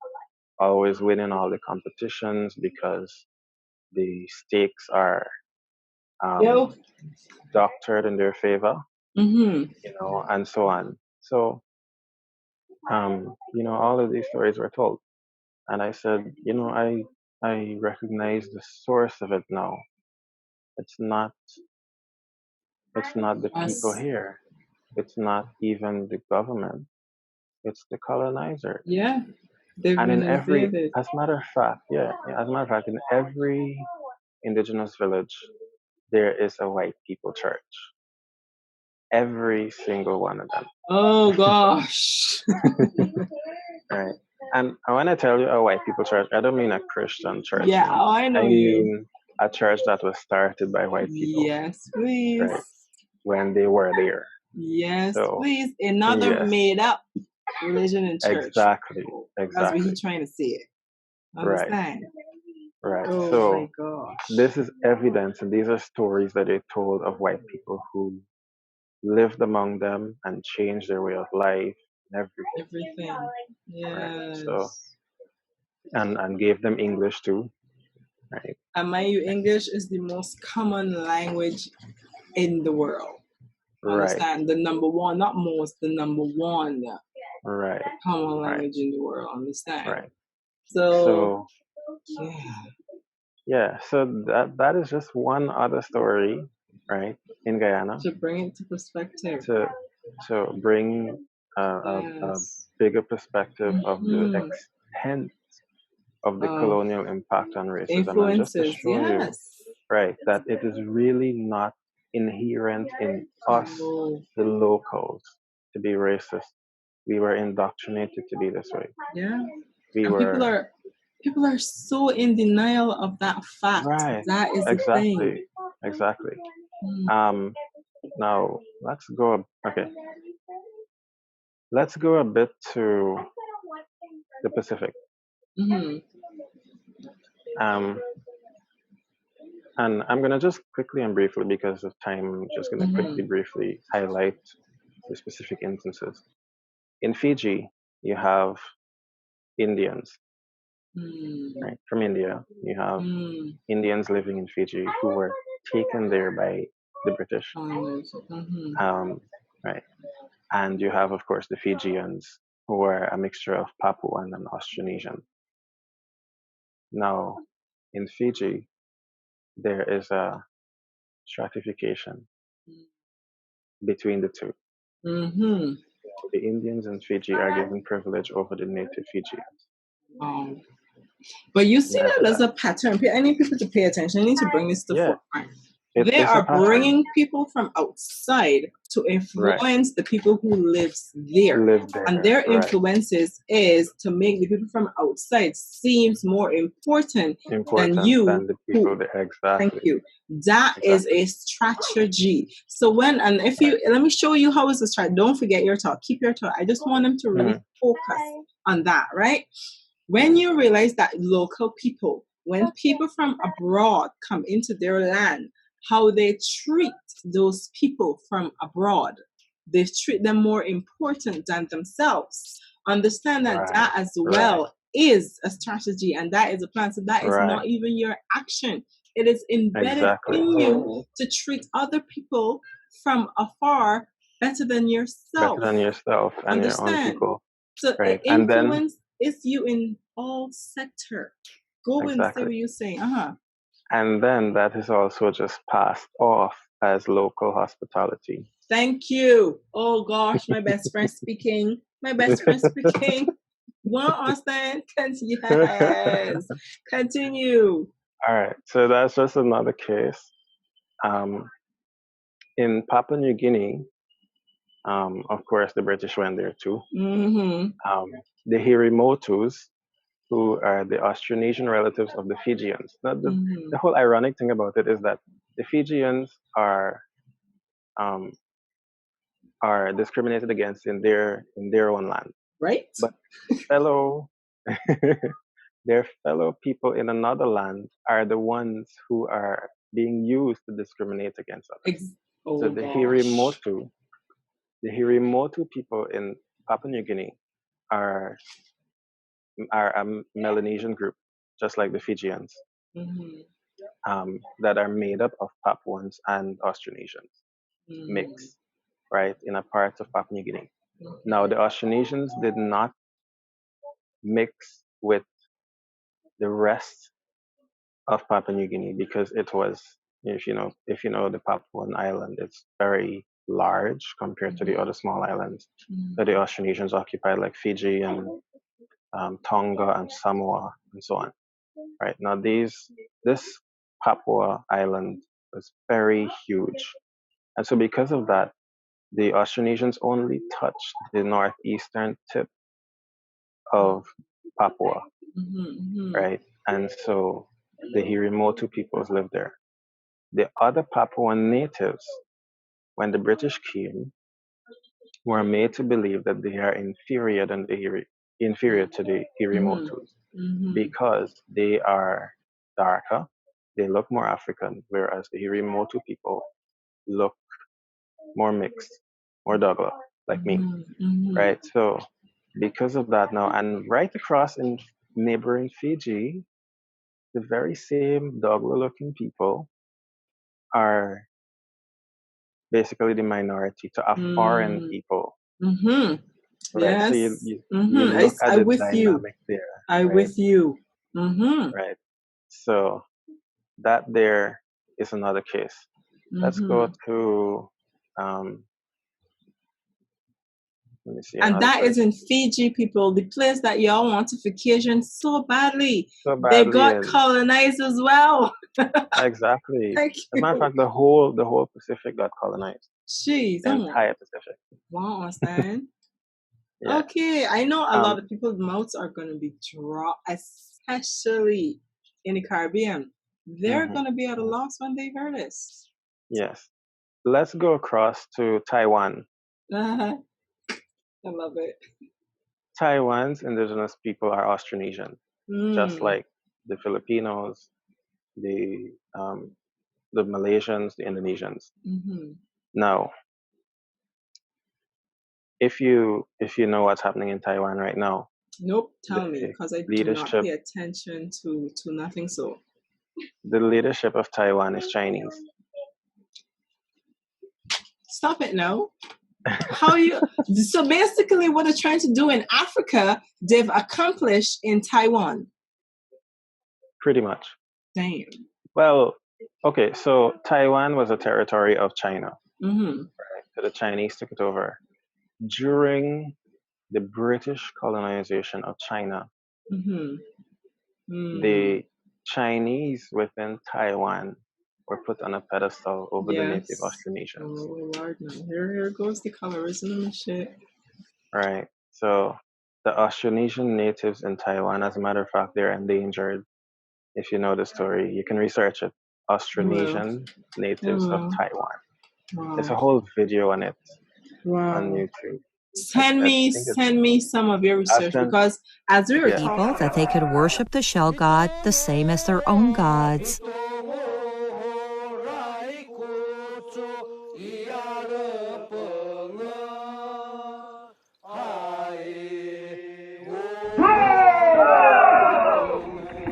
always winning all the competitions because the stakes are doctored in their favor, and so on. So, all of these stories were told. And I said, I recognize the source of it now. It's not the people here. It's not even the government. It's the colonizers. Yeah. And in as a matter of fact, in every indigenous village, there is a white people church. Every single one of them. Oh gosh. Right. And when I tell you a white people church, I don't mean a Christian church. Yeah, I know. I mean a church that was started by white people. Yes, please. Right. When they were there. Yes, please. Another made up religion and church. Exactly. That's what he's trying to say. Understand? Right. Oh so my gosh. This is evidence, and these are stories that they told of white people who lived among them and changed their way of life and everything. Yes. Right. So and gave them English too. Right. And mind you, English is the most common language in the world. Understand? The number one, not most, the number one common language in the world. Understand? Right. So so that is just one other story, right, in Guyana. To bring it to perspective. To bring a bigger perspective of the extent of the colonial impact on racism. Influences, and just to show you, right, that it is really not inherent in us, the locals, to be racist. We were indoctrinated to be this way. Yeah. People are so in denial of that fact. Right. That is the thing. Exactly. Now let's go. Okay. Let's go a bit to the Pacific. And I'm gonna just quickly and briefly, because of time, I'm just gonna quickly, briefly highlight the specific instances. In Fiji, you have Indians, right, from India. You have Indians living in Fiji who were taken there by the British. Right. And you have, of course, the Fijians who were a mixture of Papuan and Austronesian. Now, in Fiji, there is a stratification between the two. Mm-hmm. The Indians in Fiji are given privilege over the native Fijians. Wow. But you see Imagine that there's that. a pattern. I need people to pay attention. I need to bring this to Yeah, forefront. it They is a are pattern. bringing people from outside to influence the people who lives there. And their influences is to make the people from outside seems more important than you. Than the people there. Exactly. Thank you. That is a strategy. So if you, let me show you how it's a strategy. Don't forget your talk. Keep your talk. I just want them to really focus on that, right? When you realize that local people, when people from abroad come into their land, how they treat those people from abroad, they treat them more important than themselves. Understand that that as well is a strategy, and that is a plan. So that is not even your action. It is embedded in you to treat other people from afar better than yourself. Better than yourself and Understand? your own people. So influence is you in all sector. Go and say what you're saying. And then that is also just passed off as local hospitality. Thank you. Oh gosh, my best friend speaking. My best friend speaking. One understand? Yes. Continue. All right. So that's just another case. In Papua New Guinea, of course, the British went there too. Mm-hmm. The Hirimotus, who are the Austronesian relatives of the Fijians. Now, the whole ironic thing about it is that the Fijians are discriminated against in their own land, right? But their fellow people in another land are the ones who are being used to discriminate against others. So the Hirimotu people in Papua New Guinea are a Melanesian group, just like the Fijians, that are made up of Papuans and Austronesians mixed, right, in a part of Papua New Guinea. Now, the Austronesians did not mix with the rest of Papua New Guinea because it was, if you know the Papuan island, it's very large compared to the other small islands that the Austronesians occupied, like Fiji and Tonga and Samoa and so on. Right now, this Papua island was very huge, and so because of that, the Austronesians only touched the northeastern tip of Papua, right? And so the Hirimotu peoples lived there. The other Papuan natives, when the British came, were made to believe that they are inferior to the Hirimotus because they are darker, they look more African, whereas the Hirimotu people look more mixed, more Dougla, like me, right? So because of that now, and right across in neighboring Fiji, the very same Dougla-looking people are basically the minority to a foreign people. Right? Yes. So you look at the dynamic there. I'm with you. Right. So that there is another case. Let's go to let me see. And that is in Fiji, people, the place that y'all want to vacation so badly. They got colonized as well. Exactly. As a matter of fact, the whole Pacific got colonized. Jeez. The entire Pacific. Wow, understand? Yeah. Okay, I know a lot of people's mouths are going to be dry, especially in the Caribbean. They're going to be at a loss when they hear this. Yes. Let's go across to Taiwan. I love it. Taiwan's indigenous people are Austronesian, just like the Filipinos, the Malaysians, the Indonesians. Now, if you know what's happening in Taiwan right now. Nope, tell me, because I do not pay attention to nothing. So the leadership of Taiwan is Chinese. Stop it now. So basically what they're trying to do in Africa, they've accomplished in Taiwan. Pretty much. Damn. Well, Okay, so Taiwan was a territory of China. Mm-hmm. Right? So the Chinese took it over. During the British colonization of China, Mm-hmm. the Chinese within Taiwan were put on a pedestal over the native Yes. Austronesians. Oh Lord, no. Here goes the colorism and shit. Right? So the Austronesian natives in Taiwan, as a matter of fact, they're endangered. If you know the story, you can research it. Well, Austronesian natives of well, Taiwan. There's wow, a whole video on it on wow. YouTube. Send I me, think it's send me some of your research Aston. because as we were Yeah. talking, People that they could worship the shell god the same as their own gods.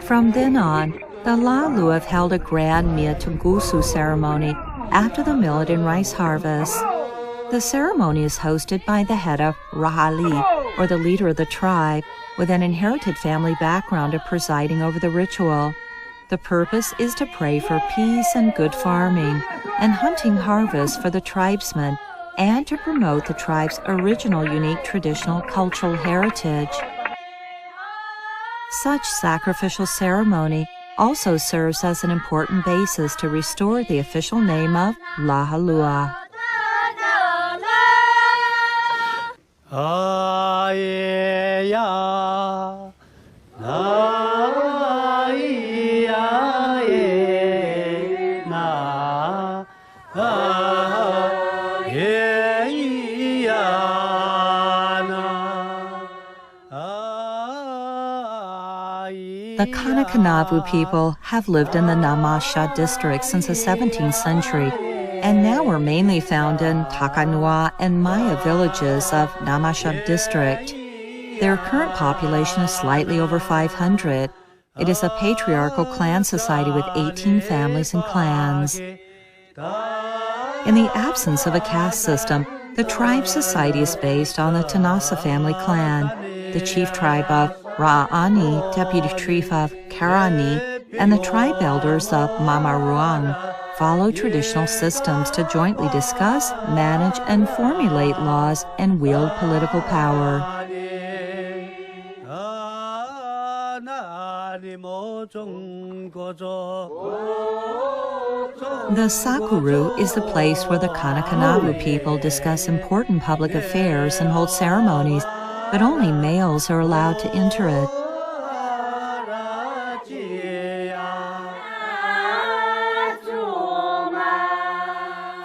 From then on, the Laluv held a grand Mia Tungusu ceremony after the millet and rice harvest. The ceremony is hosted by the head of Rahali, or the leader of the tribe, with an inherited family background of presiding over the ritual. The purpose is to pray for peace and good farming and hunting harvests for the tribesmen and to promote the tribe's original unique traditional cultural heritage. Such sacrificial ceremony also serves as an important basis to restore the official name of Lahalua. The Kanakanavu people have lived in the Namasha district since the 17th century and now are mainly found in Takanua and Maya villages of Namasha district. Their current population is slightly over 500. It is a patriarchal clan society with 18 families and clans. In the absence of a caste system, the tribe society is based on the Tanasa family clan. The chief tribe of Ra'ani, deputy chief of Karani, and the tribe elders of Mamaruang follow traditional systems to jointly discuss, manage, and formulate laws and wield political power. The Sakuru is the place where the Kanakanavu people discuss important public affairs and hold ceremonies, but only males are allowed to enter it.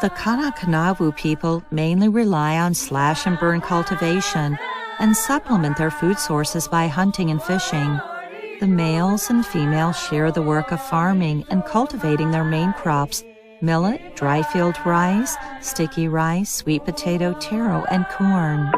The Kanakanavu people mainly rely on slash and burn cultivation and supplement their food sources by hunting and fishing. The males and females share the work of farming and cultivating their main crops: millet, dry field rice, sticky rice, sweet potato, taro, and corn.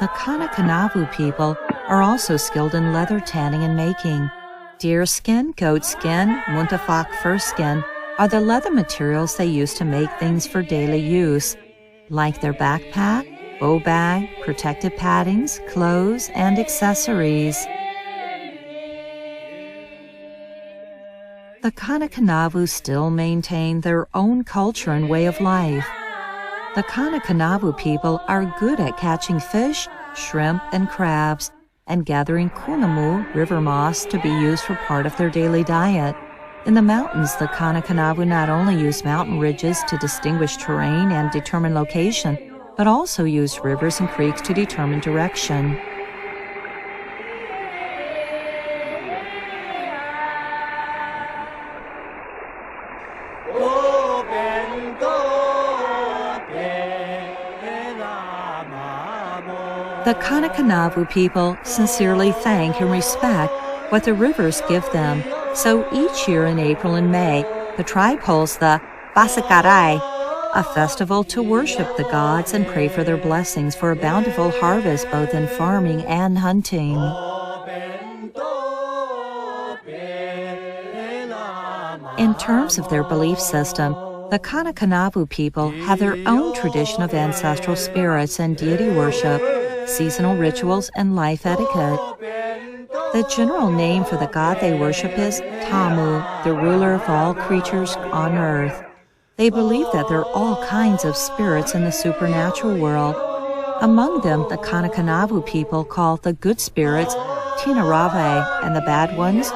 The Kanakanavu people are also skilled in leather tanning and making. Deer skin, goat skin, muntafak fur skin are the leather materials they use to make things for daily use, like their backpack, bow bag, protective paddings, clothes, and accessories. The Kanakanavu still maintain their own culture and way of life. The Kanakanavu people are good at catching fish, shrimp, and crabs, and gathering kunamu, river moss, to be used for part of their daily diet. In the mountains, the Kanakanavu not only use mountain ridges to distinguish terrain and determine location, but also use rivers and creeks to determine direction. The Kanakanavu people sincerely thank and respect what the rivers give them. So each year in April and May, the tribe holds the Basakarai, a festival to worship the gods and pray for their blessings for a bountiful harvest both in farming and hunting. In terms of their belief system, the Kanakanavu people have their own tradition of ancestral spirits and deity worship, seasonal rituals, and life etiquette. The general name for the god they worship is Tamu, the ruler of all creatures on earth. They believe that there are all kinds of spirits in the supernatural world. Among them, the Kanakanavu people call the good spirits Tinarave and the bad ones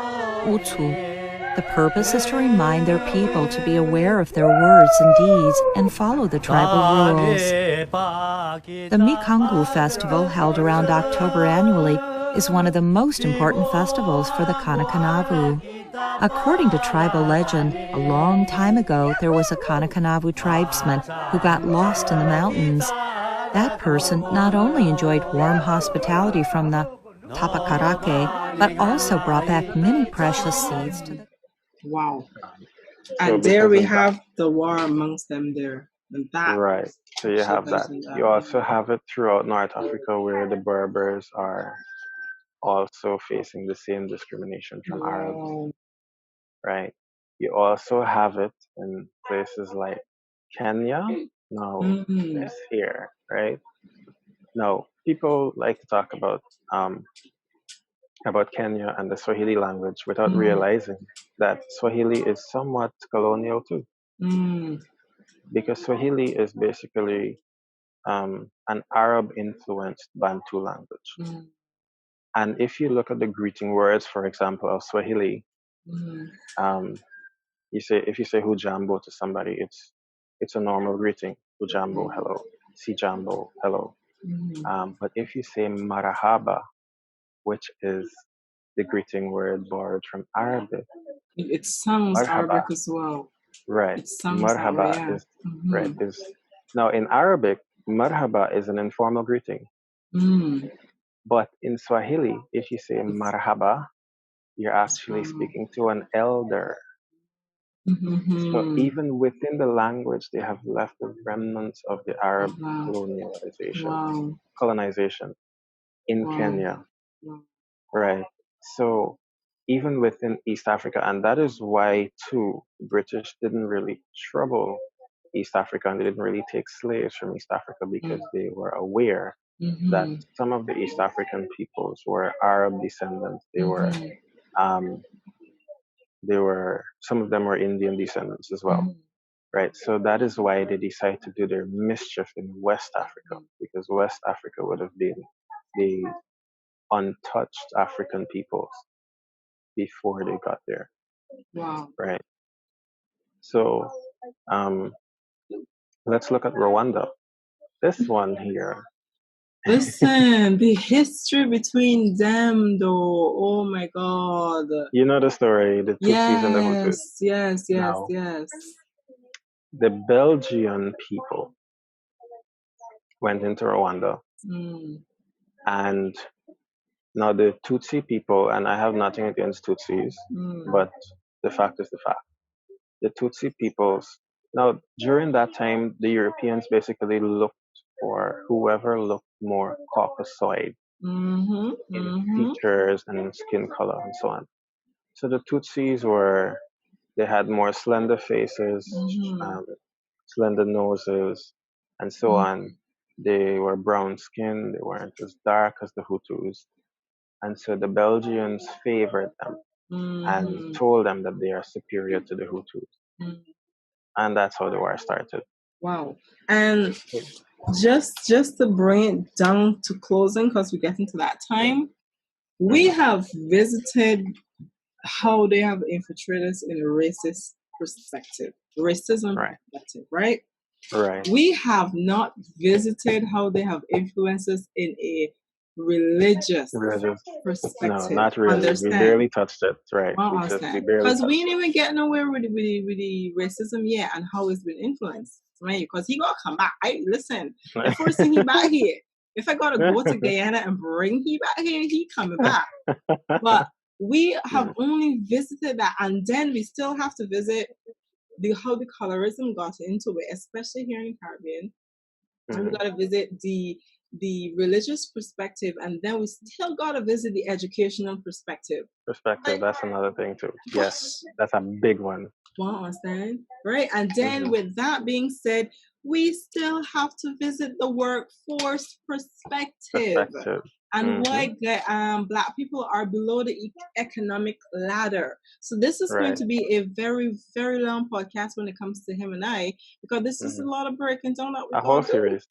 Utu. The purpose is to remind their people to be aware of their words and deeds and follow the tribal rules. The Mikangu festival, held around October annually, is one of the most important festivals for the Kanakanavu. According to tribal legend, a long time ago there was a Kanakanavu tribesman who got lost in the mountains. That person not only enjoyed warm hospitality from the Tapakarake, but also brought back many precious seeds to the... Wow. So And there we because of that, have the war amongst them there. And that right. So you have that. You also have it throughout North Africa where the Berbers are also facing the same discrimination from Arabs, wow. right? You also have it in places like Kenya. Now, Mm. it's here, right? Now, people like to talk about Kenya and the Swahili language without realizing that Swahili is somewhat colonial too, because Swahili is basically an Arab-influenced Bantu language. And if you look at the greeting words, for example, of Swahili, if you say hujambo to somebody, it's a normal greeting. Hujambo, hello. Si jambo, hello. But if you say marahaba, which is the greeting word borrowed from Arabic, It sounds marhaba, Arabic as well. right? It sounds that way, Marhaba yeah. is right. Is now in Arabic, marhaba is an informal greeting. But in Swahili, if you say marhaba, you're actually speaking to an elder. So even within the language, they have left the remnants of the Arab colonization in Kenya, right? So even within East Africa, and that is why too, the British didn't really trouble East Africa and they didn't really take slaves from East Africa because they were aware that some of the East African peoples were Arab descendants. Some of them were Indian descendants as well, right? So that is why they decided to do their mischief in West Africa, because West Africa would have been the untouched African peoples before they got there. Wow. Right. So let's look at Rwanda. This one here. Listen, the history between them, though. Oh my God. You know the story, the Tutsis and the Hutus. Yes. Now, the Belgian people went into Rwanda, and now the Tutsi people, and I have nothing against Tutsis, but the fact is the fact. The Tutsi peoples, now during that time, the Europeans basically looked for whoever looked more Caucasoid in features and in skin color and so on. So the Tutsis they had more slender faces, slender noses, and so on. They were brown skinned, they weren't as dark as the Hutus. And so the Belgians favored them and told them that they are superior to the Hutus. And that's how the war started. Wow. And just to bring it down to closing, because we're getting to that time, we have visited how they have infiltrated us in a racist perspective, racism perspective, right? Right. We have not visited how they have influenced us in a religious perspective. No, not really. Understand? We barely touched it, right? Because we didn't even get nowhere with the racism yet and how it's been influenced, right? Because he gotta come back. Listen, the first thing he back here, if I gotta go to Guyana and bring he back here, he coming back. But we have only visited that, and then we still have to visit how the colorism got into it, especially here in the Caribbean. And we got to visit the religious perspective, and then we still got to visit the educational perspective. That's another thing too. Yes, that's a big one. Well, understand, right? And then with that being said, we still have to visit the workforce perspective and why Black people are below the economic ladder. So this is going to be a very, very long podcast when it comes to him and I, because this is a lot of breaking down that we a whole series.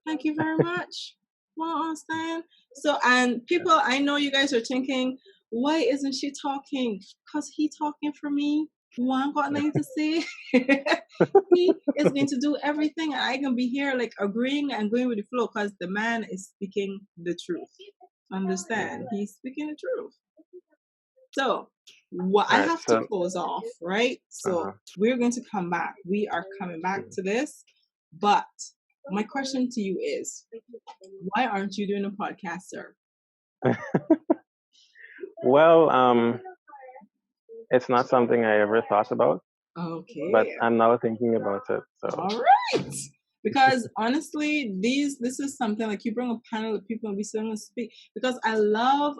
Thank you very much. Well, understand. So, and people, I know you guys are thinking, why isn't she talking? Because he talking for me. One got nothing to say. He is going to do everything, and I can be here like agreeing and going with the flow because the man is speaking the truth. Understand? He's speaking the truth. So, what I have to close off, right? So, we're going to come back. We are coming back to this, but my question to you is, why aren't you doing a podcast, sir? Well, it's not something I ever thought about. Okay. But I'm now thinking about it. So. All right. Because honestly, this is something like you bring a panel of people and we still going to speak. Because I love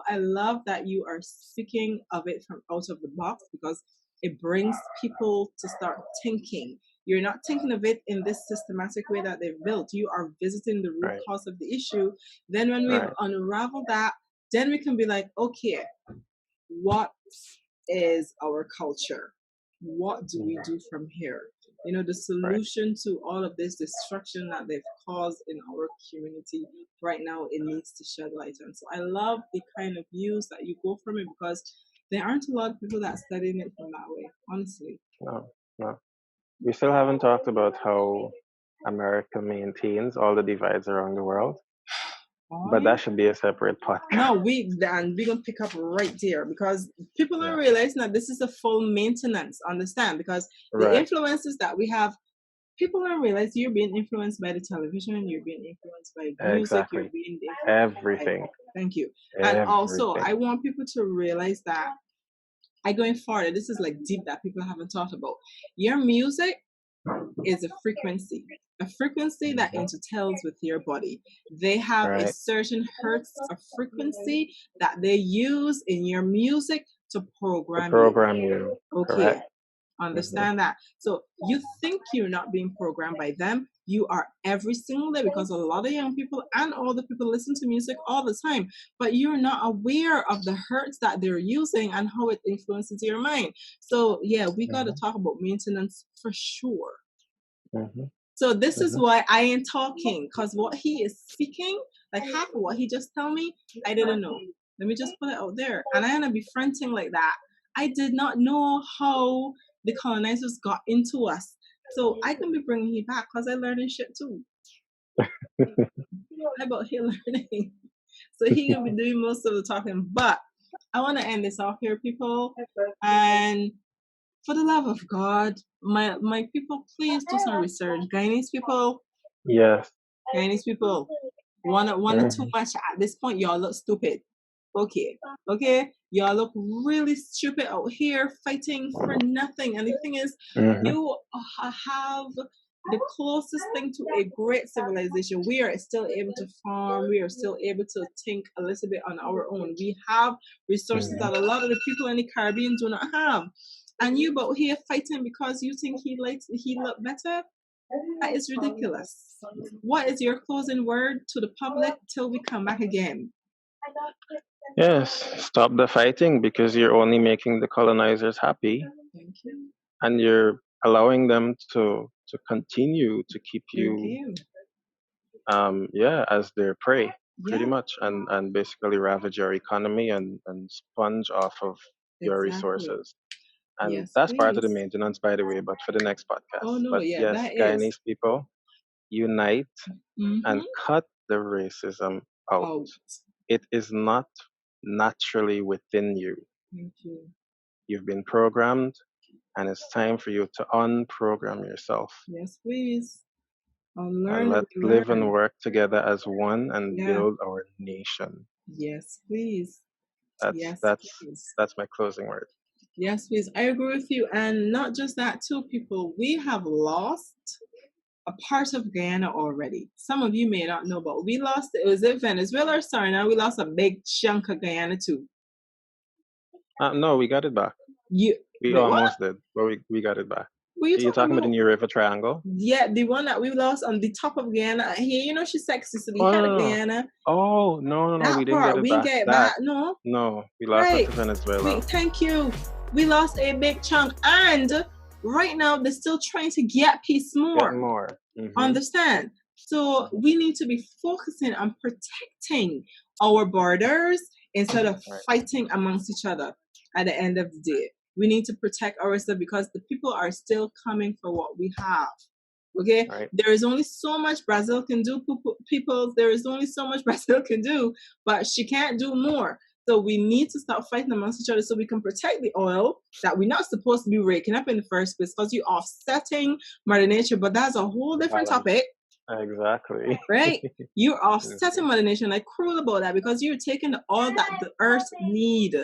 that you are speaking of it from out of the box, because it brings people to start thinking. You're not thinking of it in this systematic way that they've built. You are visiting the root cause of the issue. Then when we unravel that, then we can be like, okay, what is our culture? What do we do from here? You know, the solution to all of this destruction that they've caused in our community right now, it needs to shed light on. So I love the kind of views that you go from it, because there aren't a lot of people that are studying it from that way, honestly. No. We still haven't talked about how America maintains all the divides around the world. But that should be a separate podcast. No, we're gonna pick up right there, because people are realizing that this is a full maintenance. Understand? Because the influences that we have, people don't realize you're being influenced by the television, you're being influenced by music, you're being everything. Thank you. And also, I want people to realize that going forward, this is like deep that people haven't thought about. Your music is a frequency that intertels with your body. They have a certain hertz of frequency that they use in your music to program you. Okay. Correct. Understand that. So you think you're not being programmed by them. You are every single day, because a lot of young people and all the people listen to music all the time, but you're not aware of the hertz that they're using and how it influences your mind. So yeah, we got to talk about maintenance for sure. So this is why I ain't talking, because what he is speaking, like half of what he just told me, I didn't know. Let me just put it out there. And I'm gonna be fronting like that. I did not know how the colonizers got into us. So I can be bringing you back, because I learning shit too. About he learning. So he gonna be doing most of the talking. But I want to end this off here, people. And for the love of God, my people, please do some research. Guyanese people. Yes. Guyanese people. One too much at this point. Y'all look stupid. Okay. Y'all look really stupid out here fighting for nothing. And the thing is, you have the closest thing to a great civilization. We are still able to farm. We are still able to think a little bit on our own. We have resources that a lot of the people in the Caribbean do not have. And you out here fighting because you think he look better? That is ridiculous. What is your closing word to the public till we come back again? Yes, stop the fighting, because you're only making the colonizers happy. Thank you. And you're allowing them to continue to keep you as their prey, pretty much, and basically ravage your economy and sponge off of your resources. And that's part of the maintenance, by the way, but for the next podcast. Oh, no, but yes, Guyanese people, unite and cut the racism out. It is not naturally within you. Thank you. You've been programmed, and it's time for you to unprogram yourself. Yes, please. Unlearn and let's live and work together as one and build our nation. Yes, please. That's my closing word. Yes, please. I agree with you. And not just that, too, people. We have lost a part of Guyana already. Some of you may not know, but we lost, was it Venezuela or Suriname? We lost a big chunk of Guyana, too. No, we got it back. We almost did, but we got it back. What you You're talking about the New River Triangle? Yeah, the one that we lost on the top of Guyana. Here, you know, she's sexy, so the Oh, head no, of no. Guyana. Oh, no, That we didn't part, get it we back. didn't get it back. No, we lost it to Venezuela. Thank you. We lost a big chunk, and right now they're still trying to get more. Get more. Mm-hmm. Understand? So we need to be focusing on protecting our borders instead of fighting amongst each other. At the end of the day, we need to protect ourselves because the people are still coming for what we have. Okay, there is only so much Brazil can do, people. There is only so much Brazil can do, but she can't do more. So we need to stop fighting amongst each other so we can protect the oil that we're not supposed to be raking up in the first place because you're offsetting Mother Nature. But that's a whole different topic. Exactly. Right? You're offsetting Mother Nature, and I'm cruel about that because you're taking the oil that the earth need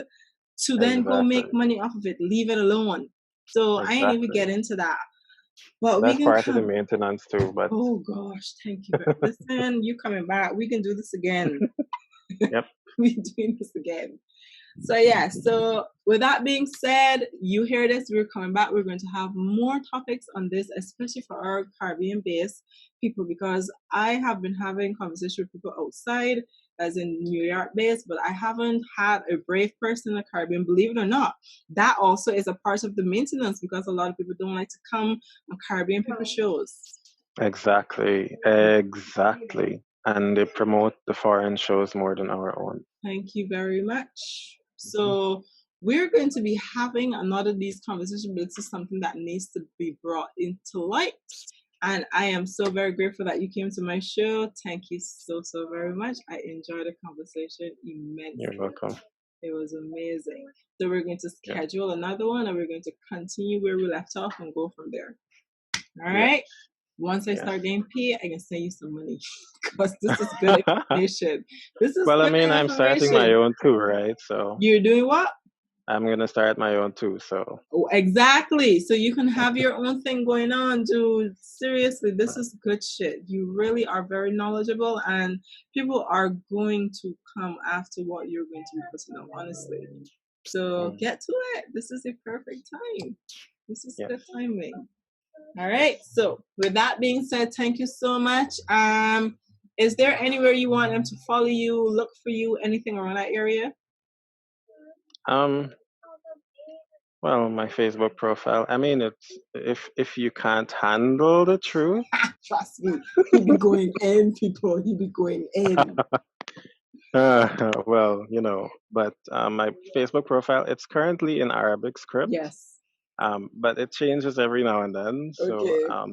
to then go make money off of it. Leave it alone. So I ain't even get into that. Well, that's we can part of the maintenance too. But oh gosh, thank you. Listen, you coming back? We can do this again. Yep, we're doing this again. So yeah. So with that being said, you hear this. We're coming back. We're going to have more topics on this, especially for our Caribbean-based people, because I have been having conversations with people outside, as in New York based, but I haven't had a brave person in the Caribbean, believe it or not. That also is a part of the maintenance because a lot of people don't like to come on Caribbean people shows. Exactly. And they promote the foreign shows more than our own. Thank you very much. So we're going to be having another of these conversations, but this is something that needs to be brought into light. And I am so very grateful that you came to my show. Thank you so very much. I enjoyed the conversation immensely. You're welcome. It was amazing. So we're going to schedule another one, and we're going to continue where we left off and go from there. All right. Once I start getting paid, I can send you some money because this is good information. This is well, I mean, I'm starting my own too, right? So you're doing what? I'm gonna start my own too. So exactly. So you can have your own thing going on, dude. Seriously, this is good shit. You really are very knowledgeable, and people are going to come after what you're going to be putting on, honestly. So get to it. This is a perfect time. This is good timing. All right. So with that being said, thank you so much. Is there anywhere you want them to follow you, look for you, anything around that area? Well, my Facebook profile. I mean, it's if you can't handle the truth. Trust me, he be going in, people. He be going in. Well, but my Facebook profile, it's currently in Arabic script. Yes. But it changes every now and then. So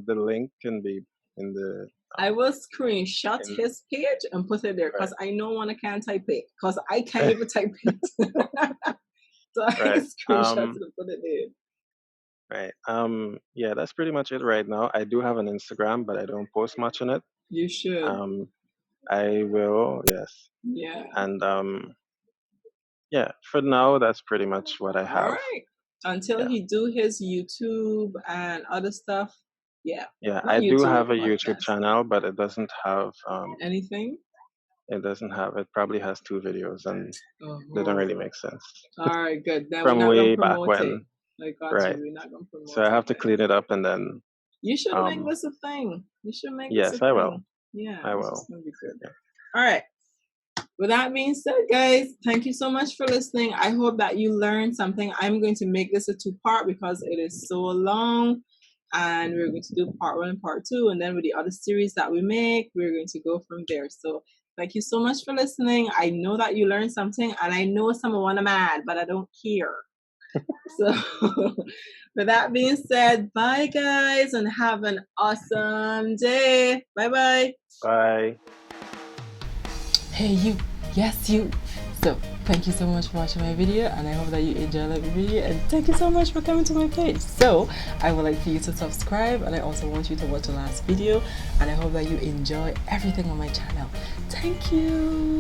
the link can be in the. I will screenshot his page and put it there because I know one I can't type it because I can't even type it. So I screenshot it and put it there. Right. Yeah, that's pretty much it right now. I do have an Instagram, but I don't post much on it. You should. I will. Yes. Yeah. And for now, that's pretty much what I have. All right. Until he do his YouTube and other stuff. Yeah. Yeah, I do have a YouTube channel, but it doesn't have anything. It doesn't have. It probably has 2 videos, and they don't really make sense. All right, good. Then from we're not way gonna back when. Right. We're not gonna promote. So I have to clean it up, and then. You should make this a thing. You should make. Yes, this a I thing. will. Yeah, I will. It's gonna be good. Yeah. All right. With that being said, guys, thank you so much for listening. I hope that you learned something. I'm going to make this a 2-part because it is so long. And we're going to do part 1 and part 2. And then with the other series that we make, we're going to go from there. So thank you so much for listening. I know that you learned something. And I know someone want to mad, but I don't care. So with that being said, bye, guys. And have an awesome day. Bye-bye. Bye. Hey, you. Yes, you. So, thank you so much for watching my video, and I hope that you enjoyed the video, and thank you so much for coming to my page. So, I would like for you to subscribe, and I also want you to watch the last video, and I hope that you enjoy everything on my channel. Thank you.